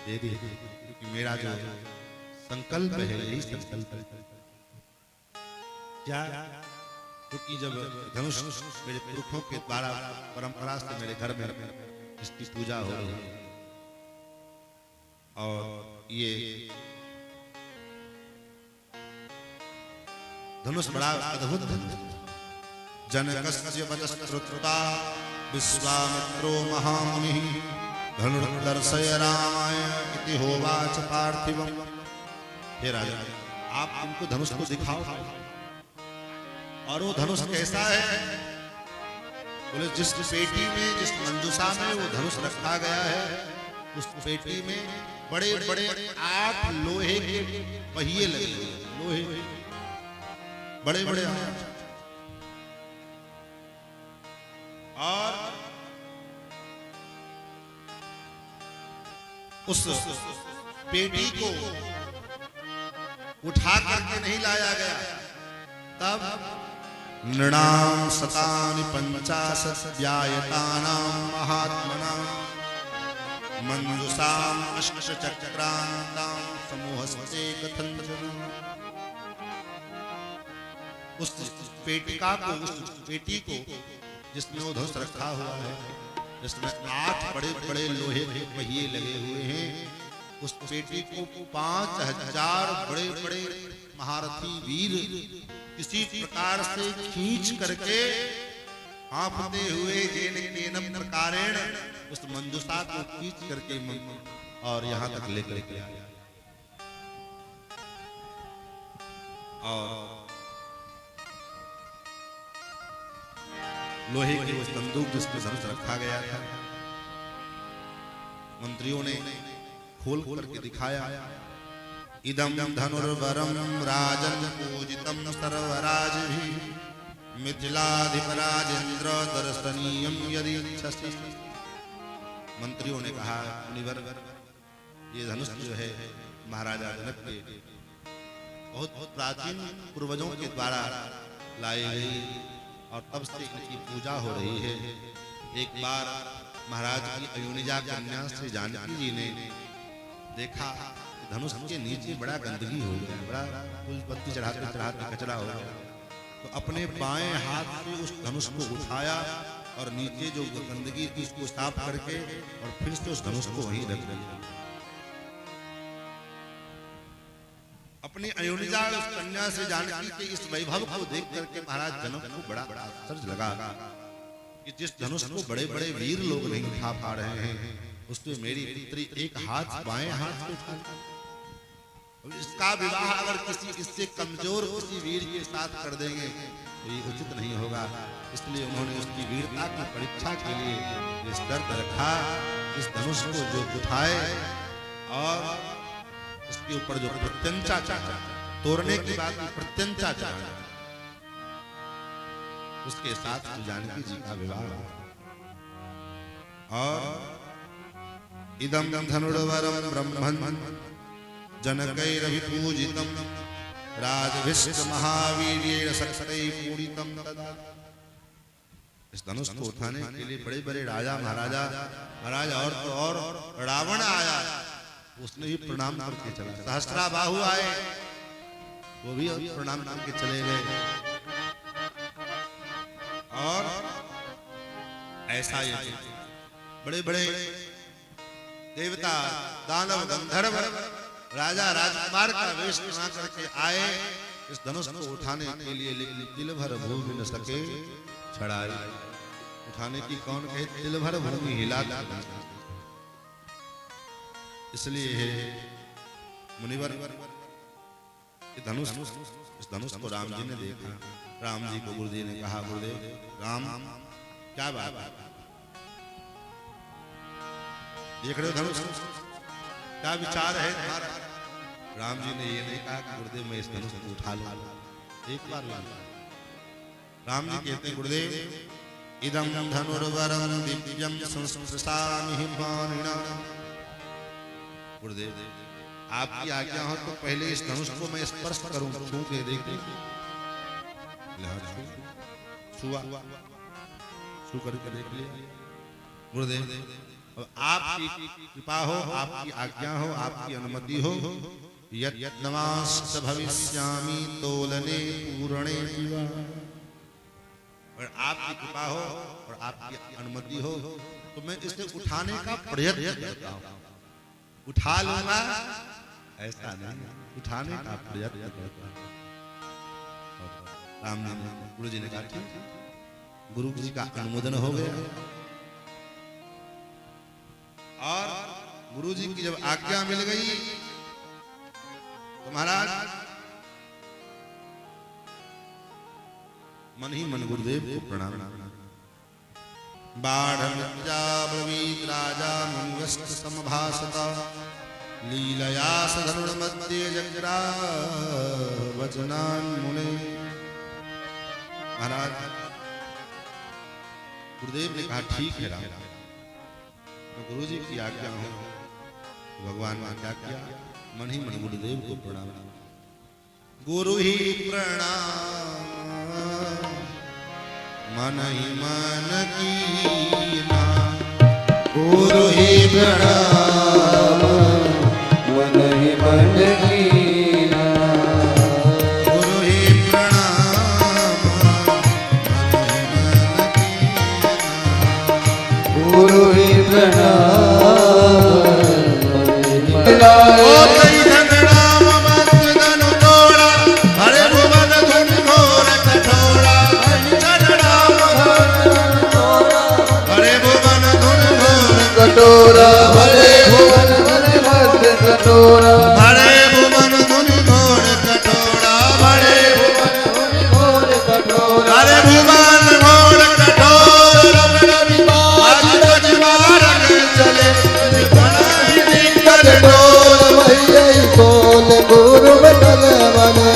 दे दी, क्योंकि मेरा जो संकल्प है यही संकल्प है। क्या? क्योंकि जब धनुष मेरे पुरखों के द्वारा परंपरा से मेरे घर में इसकी पूजा हो रही है, और ये धनुष बड़ा अद्भुत धनुष। जनकस्य वचश्रुत्वा विश्वामित्रो महामुनिः धनुर्दर्शय रामाय इति होवाच पार्थिवम्। हे राजा, आप हमको धनुष को दिखाओ। और वो धनुष कैसा है? बोले, जिस पेटी में, जिस मंजूषा में वो धनुष रखा गया है, उस पेटी में बड़े बड़े 8 लोहे के पहिए लगे हुए, लोहे बड़े बड़े। और उस पेटी को उठा करके नहीं लाया गया, तब नृणां शतानि पंचाशत् व्यायतानां महात्मनां मंजुषां अष्टचक्रान्तां समूहस्ते कथञ्चन। उस पेटिका को, उस पेटी को जिसमें वो धनुष रखा हुआ है, जिसमें 8 बड़े बड़े लोहे के पहिए लगे हुए हैं, उस पेटी को 5000 बड़े बड़े महारथी वीर किसी प्रकार से खींच करके हाँफते हुए जेन प्रकारेण उस मंजूषा को खींच करके और यहाँ तक लेकर के आया। और लोहे की वो संदूक जिसमें धनुष रखा गया था, मंत्रियों ने खोल करके दिखाया। इदं धनुर्वरं राजन् पूजितं सर्वराजभिः मिथिलाधिपराजेन्द्र दर्शनीयं यदि इच्छसि। मंत्रियों ने कहा, मुनिवर, ये धनुष जो है महाराजा जनक के बहुत प्राचीन पूर्वजों के द्वारा लाई गई और तब से इनकी पूजा हो रही है। एक बार महाराज की अयोनिजा कन्या श्री जानकी जी ने देखा धनुष के नीचे बड़ा गंदगी हो गया, बड़ा फूल पत्ती चढ़ाते चढ़ाते कचरा हो गया। तो अपने बाएं हाथ से उस धनुष को उठाया और नीचे जो गंदगी थी उसको साफ करके और फिर से उस धनुष को वहीं रख दिया। अपनी अयोनिजा उस कन्या से जानकी के इस वैभव को देख करके महाराज जनक को बड़ा आश्चर्य लगा कि जिस धनुष को बड़े बड़े वीर लोग नहीं उठा पा रहे हैं, उसमें मेरी पुत्री एक हाथ बाएं हाथ से उठा। इसका विवाह अगर किसी इससे कमजोर किसी वीर के साथ कर देंगे तो ये उचित नहीं होगा। इसलिए उन्होंने उसकी वीरता की परीक्षा के लिए इस शर्त रखा, इस धनुष को जो उठाए और इसके ऊपर जो प्रत्यंचा चढ़ा, तोड़ने की बात में प्रत्यंचा चढ़ा, उसके साथ जानकी जी का विवाह। और इदं धनुर्वरं ब्रह्मन् जनकैरभिपूजितं राजभिष्ट महावीर्येण सक्तैः पूरितं तदा। इस धनुष को उठाने के लिए बड़े बड़े राजा महाराज और तो और रावण आया, उसने भी प्रणाम करके चला। सहस्त्राबाहु आए, वो भी प्रणाम करके चले गए। और ऐसा ये बड़े बड़े देवता दानव गंधर्व राजा राजकुमार का वेश बना करके आए इस धनुष को उठाने के लिए, लेकिन दिल भर भूमि न सके छड़ाई। उठाने की कौन कहे, दिल भर भूमि हिला। इसलिए मुनिवर धनुष, इस धनुष को राम जी ने देखा। राम जी को गुरुदेव ने कहा, गुरुदेव राम क्या बात है, देख रहे हो धनुष, क्या विचार है तुम्हारा? राम जी ने ये नहीं कहा कि गुरुदेव मैं इस धनुष को उठा लूं, एक बार ला। राम जी कहते हैं, गुरुदेव इदं धनुर्वरं दिव्यं संस्पृशामि पाणिना। गुरुदेव आपकी आज्ञा हो तो पहले इस धनुष को मैं स्पर्श करूं, छू के देखिए। छुआ, छू करके देख लिया। गुरुदेव आपकी कृपा हो, आपकी आज्ञा हो, आपकी अनुमति हो, यत्नमाश्च भविष्यामि तोलने पूरणे जीवा। और आपकी कृपा हो और आपकी अनुमति हो तो मैं इसे उठाने का प्रयत्न करता हूं। उठा लूंगा ऐसा नहीं, उठाने का प्रयत्न करता हूं। राम जी, गुरु जी ने कहा ठीक, गुरु जी का अनुमोदन हो गया। और गुरु जी की जब आज्ञा मिल गई तो महाराज मन ही मन गुरुदेव को प्रणाम। बाढ़ब्रवीत राजा मुंगस्त समभासत लीलया सधनुर्मध्ये जग्रा वचनान् मुने। महाराज गुरुदेव ने कहा ठीक है राम, गुरु जी की आज्ञा हो। भगवान ने क्या किया, मन ही मन गुरुदेव को प्रणाम। गुरु ही प्रणाम मन ही मन कीना, गुरु ही प्रणाम मन ही मन कीना। गुरु ही प्रणाम मन ही मन कीना। गुरु ही प्रणाम मन ही मन कटोरा भरे भुवन धन मध्य कटोरा, भरे भुवन धुन घोर कटोरा, भरे भुवन धन घोर कटोरा, भरे भुवन घोर कटोरा। आज गजबारन चले कटोर वही खोल गुरु बदल बने।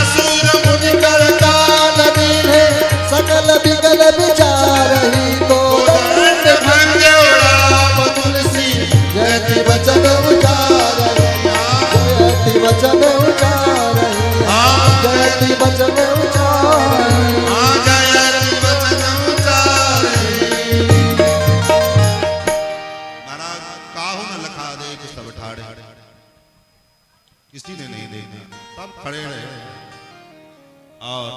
असुर मुनि कर काल दीने सकल विकल विचारही को दंड भंगे जयति वचन उचारही, जयति वचन उचारही, जयति वचन उचारही। महाराज काहू न लखा दे कि सब ठाड़े, किसी ने नहीं देखा, सब खड़े रहे। और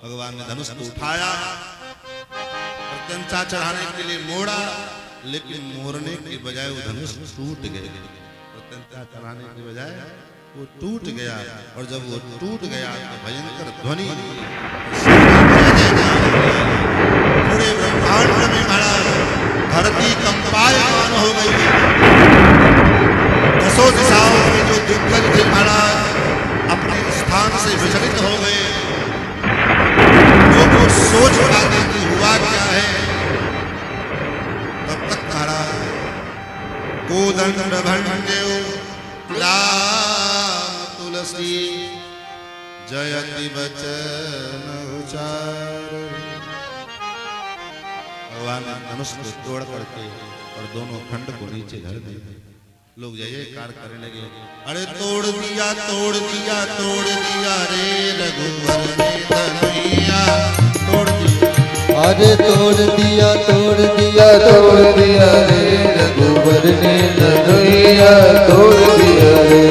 भगवान ने धनुष को उठाया, प्रत्यंचा चढ़ाने के लिए मोड़ा, लेकिन मोड़ने के बजाय वो धनुष टूट गए। प्रत्यंचा चढ़ाने के बजाय वो टूट गया। और जब वो टूट गया तो भयंकर ध्वनि पूरे ब्रह्मांड में महाराज धरती कंपायमान हो गई। दसों दिशाओं में जो दिग्गज थे महाराज अपने स्थान से विचलित हो गए। जो कुछ सोच पाते कि हुआ क्या है, तब तक महाराज कोदंड भंगे राम तुलसी जयति वचन उचार। भगवान ने धनुष को तोड़ करके और दोनों खंड को नीचे धर दिए। लोग जय जयकार करने लगे, अरे तोड़ दिया तोड़ दिया तोड़ दिया रे रघुवर ने धनुइया तोड़ दिया। अरे तोड़ दिया रे रघुवर ने धनुया तोड़ दिया रे।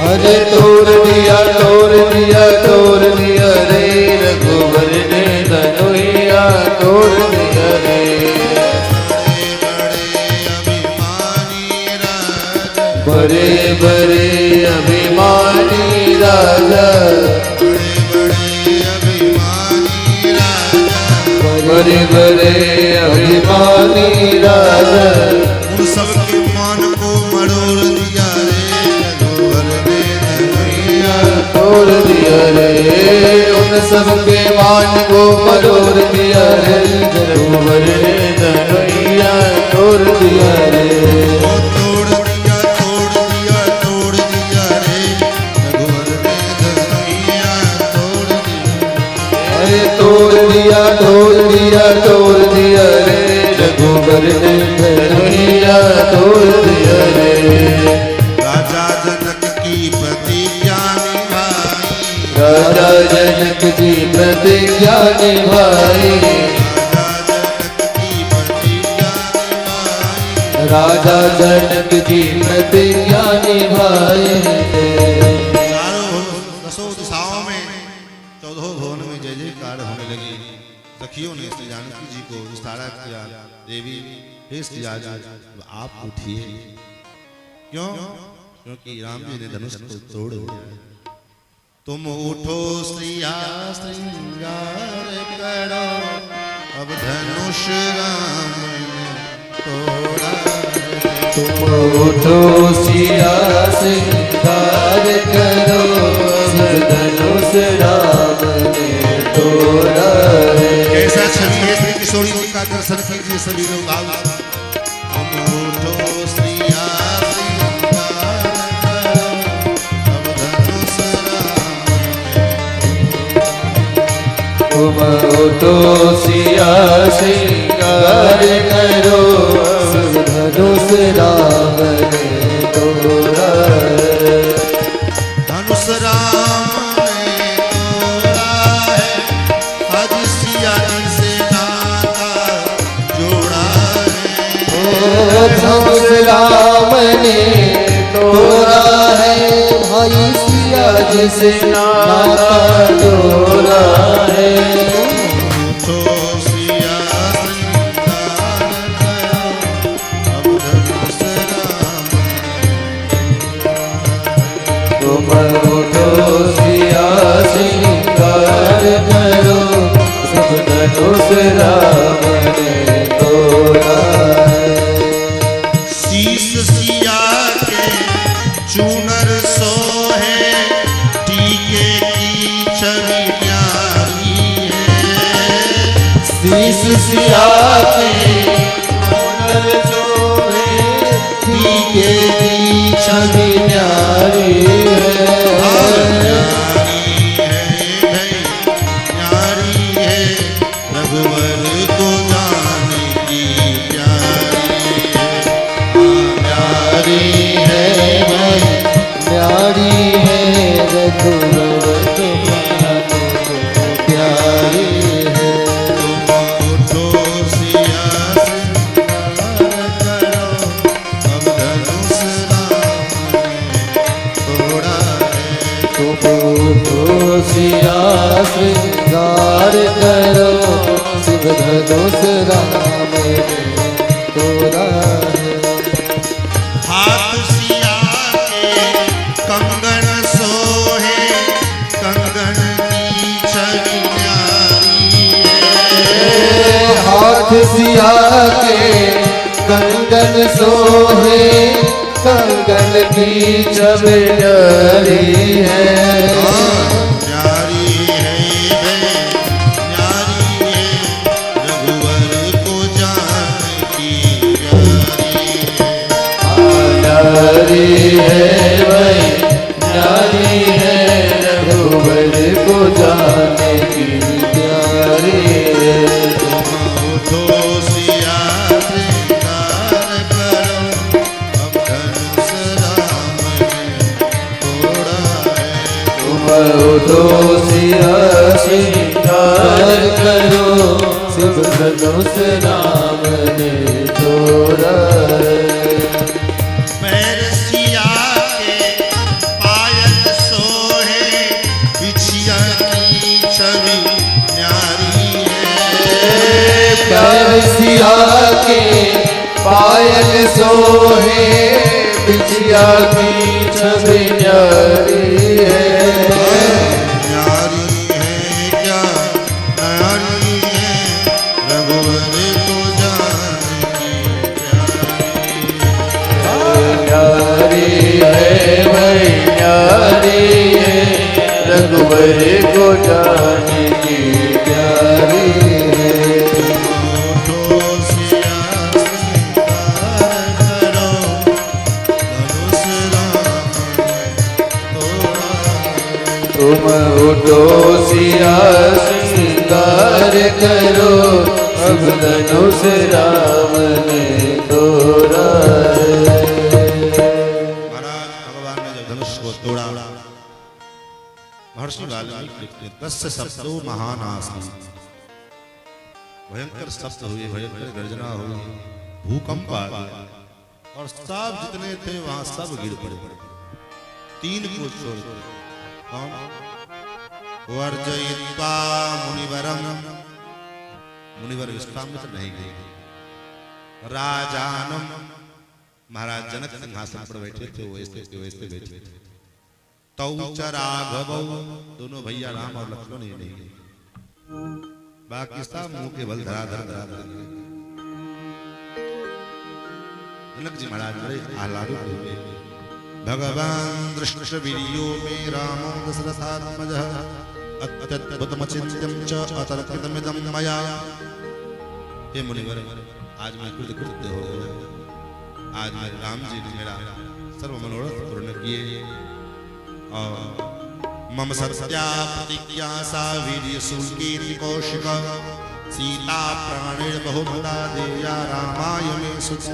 अरे तोड़ दिया रे रघुवर ने धनुया तोड़ दिया रे। बड़े बड़े अभिमानी राजा, बड़े बड़े अभिमानी राजा, उन सबके मान को मरोड़ दिया रे रघुवर ने धनुया तोड़ दिया रे। उन सबके मान को मरोड़ दिया रे रघुवर ने धनुया तोड़ दिया रे। तोड़ दिया रे रघुवर ने धनुया तोड़ दिया रे। राजा जनक की प्रतिज्ञा निभाई, राजा जनक की प्रतिज्ञा निभाई, राजा जनक की प्रतिज्ञा निभाई। दसों दिशाओं में 14 भुवन में जय जयकार होने लगी। सखियों ने श्री जानकी जी को इशारा किया, देवी हे श्री राजा आप उठिए। क्यों? क्योंकि राम जी ने धनुष को तोड़ दिया। तुम उठो श्रिया श्रृंगार करो, अब धनुष राम ने तोड़ा। तुम उठो सिया श्रृंगार करो, अब धनुष राम ने तोड़ा है। कैसा छवि है श्री किशोरी जी का दर्शन कीजिए सभी लोग आओ। तुम उठो श्रिया श्रृंगार करो, अब धनुष तुम उठो सिया श्रृंगार करो, अब धनुष राम ने तोड़ा है। धनुष राम ने तोड़ा है, आज सिया जी से नाता जोड़ा है। धनुष राम ने तोड़ा है, भाई सिया जी से नाता जोड़ा है। तो सिया श्रृंगार करो, अब धनुष राम तुम उठो सिया श्रृंगार करो, सब धनुष राम ने तोड़ा है। शीश सिया के चूनर सोहे, टीके की छवि प्यारी है। शीश सिया के चूनर सोहे, टीके की छवि न्यारी है। न्यारी है रघुवर को जाने की प्यारी है। न्यारी है रघुवर को जाने को प्यारी है। तुम उठो सिया श्रृंगार करो, अब धनुष राम ने तोड़ा है। तुम उठो सिया श्रृंगार करो, शिव धनुष राम ने तोड़ा है। हाथ सिया के कंगन सोहे, कंगन की छवि न्यारी है। हाथ सिया के कंगन सोहे, कंगन की छवि न्यारी है। न्यारी है न्यारी है रघुवर को जाने की प्यारी है। न्यारी है भाई, न्यारी है रघुवर को जाने की प्यारी है। उठो सिया श्रृंगार करो, अब धनुष राम ने उठो सिया श्रृंगार करो शिव धनुष राम ने तोड़ा पैर सिया के पायल सोहे बिछिया की छवि न्यारी है पैर सिया के पायल सोहे बिछिया की छवि न्यारी है न्यारी है क्या न्यारी है रघुवर को जानकी न्यारी है भाई न्यारी है रघुवर को जाने की प्यारी है उठो सिया श्रृंगार करो धनुष राम तोड़ा तुम उठो सिया श्रृंगार करो अब धनुष राम ने तोड़ा महाराज भगवान ने जब धनुष को तोड़ा महर्षि वाल्मीकि लिखते हैं, तस्य शब्दो महान आसी भयंकर शब्द हुए भयंकर गर्जना हुई भूकंप आ गया और सब जितने थे वहां सब गिर पड़े तीन को छोड़ कौन वर्जयित्वा मुनिवरम मुनिवर विश्वामित्र नहीं गए राजानम महाराज जनक सिंहासन पर बैठे थे वैसे बैठे थे तौ च राघवौ दोनों भैया राम और लक्ष्मण ही नहीं बाकी सब मुंह के बल धरा जनक जी महाराज बड़े आह्लादित हुए भगवान दृष्ट वीर्यो में रामो दशरथात्मजः अत्यद्भुतमचिन्त्यं च अतर्कितमिदं मया हे मुनिवर आज मैं कृतकृत्य हो गया आज मैं राम जी ने मेरा सर्व मनोरथ पूर्ण किए और मम सत्या प्रतिज्ञा सा वीर्य सुल्कीर्ति कौशिक सीता प्राणेर बहुमता देया रामाय में सुख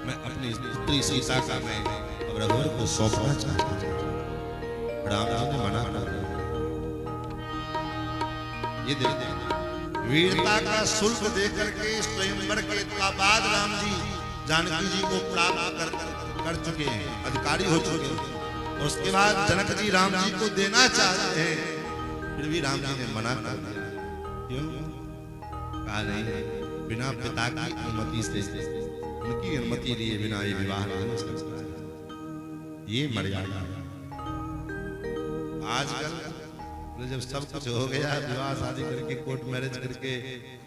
मैं अपनी पुत्री सीता का मैं अब रघुवर को सौंपना चाहता हूं राम जी ने मना कर ये देखते वीरता का शुल्क देकर के स्वयंवर के बाद राम जी जानकी जी को प्राप्त कर चुके हैं अधिकारी हो चुके हैं और उसके बाद जनक जी राम जी को देना चाहते हैं फिर भी राम जी ने मना कर दिया क्यों कहा नहीं बिना पिता की अनुमति से उनकी अनुमति लिए बिना ये विवाह नहीं हो सकता ये मर्यादा आजकल जब सब कुछ हो गया विवाह शादी करके कोर्ट मैरिज करके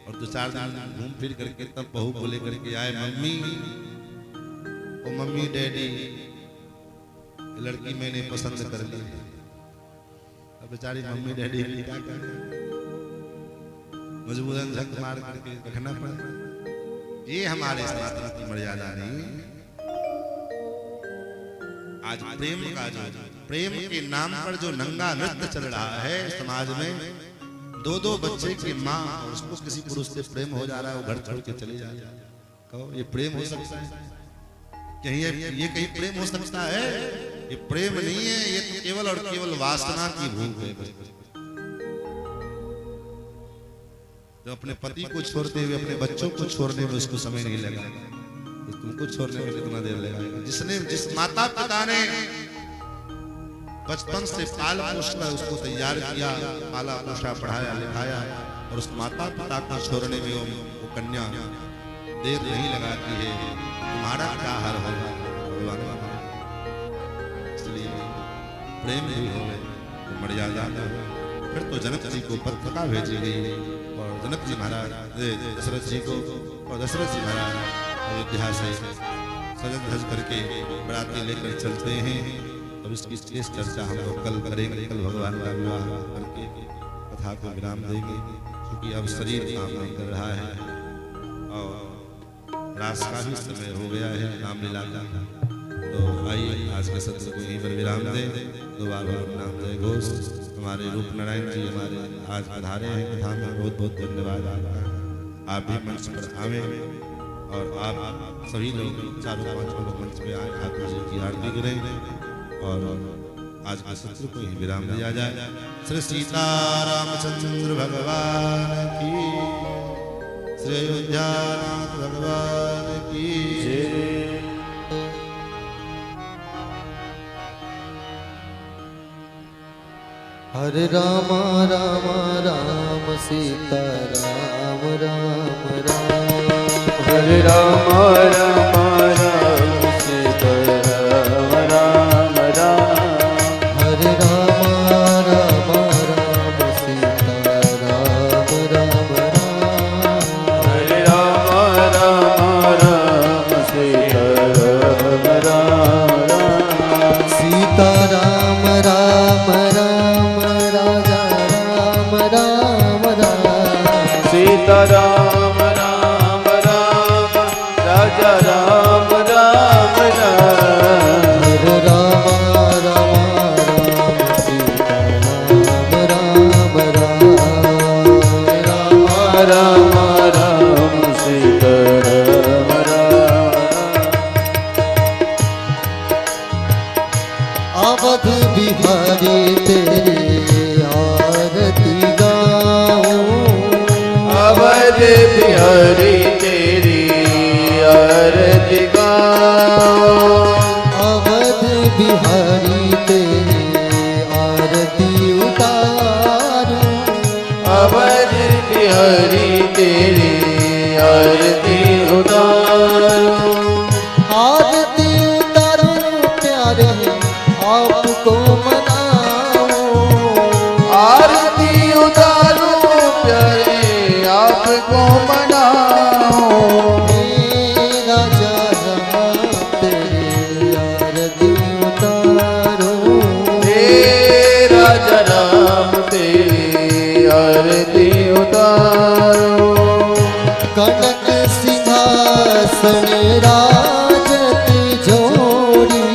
और 2-4 दिन घूम फिर करके तब बहू को लेकर के आए मम्मी ओ मम्मी डैडी लड़की मैंने पसंद कर ली अब बेचारी मम्मी डैडी क्या करें मजबूरन झक मार करके रखना पड़ा ये हमारे सनातन की मर्यादा नहीं आज प्रेम का जो प्रेम के नाम पर जो नंगा नृत्य चल रहा है समाज में 2-2 बच्चे की माँ और उसको किसी पुरुष से प्रेम हो जा रहा है वो घर छोड़ के चले जा रहा है कहो ये प्रेम हो सकता है कहीं ये कहीं प्रेम हो सकता है ये प्रेम नहीं है ये तो केवल और केवल वासना की भूख है जो अपने पति को छोड़ते हुए अपने बच्चों को छोड़ने में उसको समय नहीं लगा तुमको छोड़ने में कितना देर लगेगा जिस माता पिता ने बचपन से पाल पोष कर उसको तैयार किया पाला पोषा पढ़ाया लिखाया और उस माता पिता को छोड़ने में वो कन्या देर नहीं लगाती है तुम्हारा क्या हाल होगा भगवान इसलिए प्रेम भी हो तो मर्यादा फिर तो जनक जी को पत्रिका भेजी गई और जनक जी महाराज दशरथ जी को और दशरथ जी महाराज अयोध्या से सजन धज करके बराती लेकर चलते हैं। अब इसकी शेष चर्चा हम लोग कल करेंगे कल भगवान का विवाह करके कथा को विराम देंगे क्योंकि अब शरीर काम नहीं कर रहा है और रास का भी समय हो गया है रामलीला का। तो आइए आज के सत्र को यहीं पर विराम दें। दोबारा नाम जय घोष हमारे रूप नारायण जी हमारे आज पधारे हैं कथा में बहुत बहुत धन्यवाद आपका। आप भी मंच पर आवे और आप सभी लोग 4-5 लोग मंच पे आए ठाकुर जी की आरती करें और आज के सत्र को ही विराम दिया जाए। श्री सीतारामचंद्र भगवान की, श्री अयोध्यानाथ भगवान की जय। हरे राम राम राम सीता राम राम राम, हरे राम राम राम सीता राम राम राम, हरे राम राम राम सीता राम राम राम, हरे राम राम राम सीता राम राम राम, सीता राम राम राम राजा राम राम राम, सीता राम राम राम राजा राम राम राम, हरे राम राम राम सीता राम राम राम, राम राम सीता राम राम, अवध बिहारी तेरी आरती गाऊं, अवध बिहारी तेरी आरती गाऊं, अवध बिहारी तेरी आरती उतारूं, अवध बिहारी तेरी आरती उतारूं, आरती उतारूं प्यारे आपको मनाऊं, आरती उतारूं प्यारे आपको मनाऊं, मेरा जहाँ तेरी आरती उतारूं, तेरा जनाम तेरी आरती उतारूं, कनक सिंहासन राजत जोड़ी,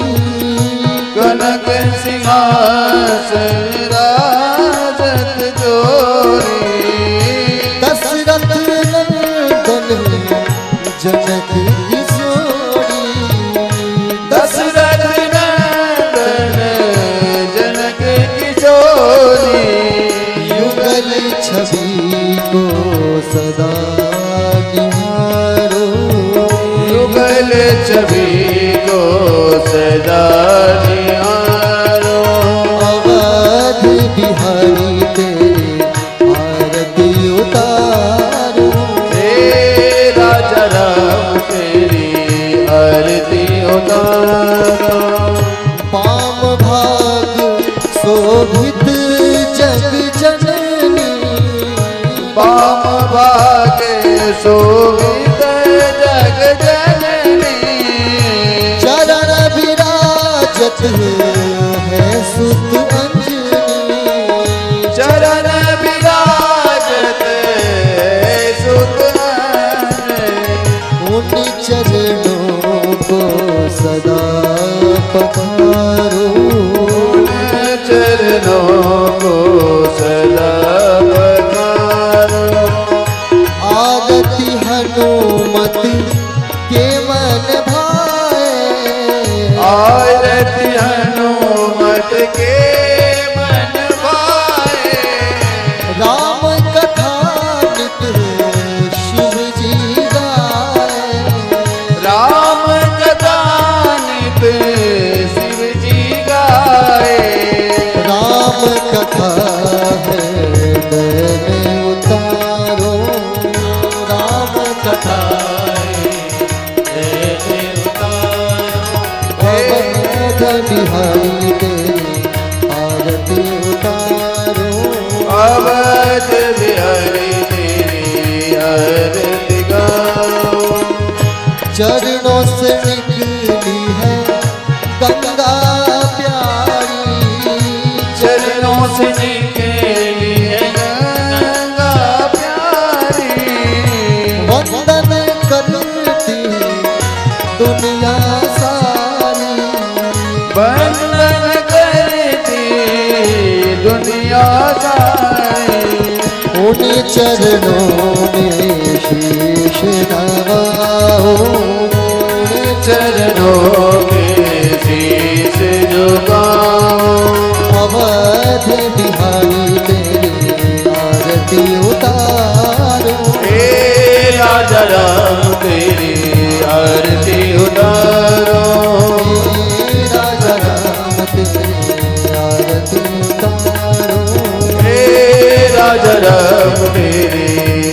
कनक सिंहासन राजत जोड़ी, दशरथ नंदन जनक किशोरी, दशरथ नंदन जनक किशोरी, युगल छवि को सदा निहारो, युगल छवि को सदा निहारो, अवध बिहारी तेरी आरती उतारो, तेरा जन्म तेरी आरती उतारो, पाम भाग शोभित जग जननी, पाम भाग शोभित जग जननी, चरण विराजत है सुत अंजनी, चरण विराजत है सुत अंजनी, उन चरणों को सदा पखारो, उन चरणों को सदा पखारो, आरती हनुमत के मन भाए, आरती हनुमत के मन भाए, राम कथा नित शिव जी गाए, राम कथा नित शिव जी गाए, राम कथा हृदय में उतारो, राम कथा बिहारी तेरी आरती उतारो, अवध बिहारी तेरी आरती गाऊं, चरणों से निकली है गंगा प्यारी, चरणों से निकली है गंगा प्यारी, वंदन करती दुनिया सारी, वंदन करती दुनिया सारी, उन चरणों में शीश नवा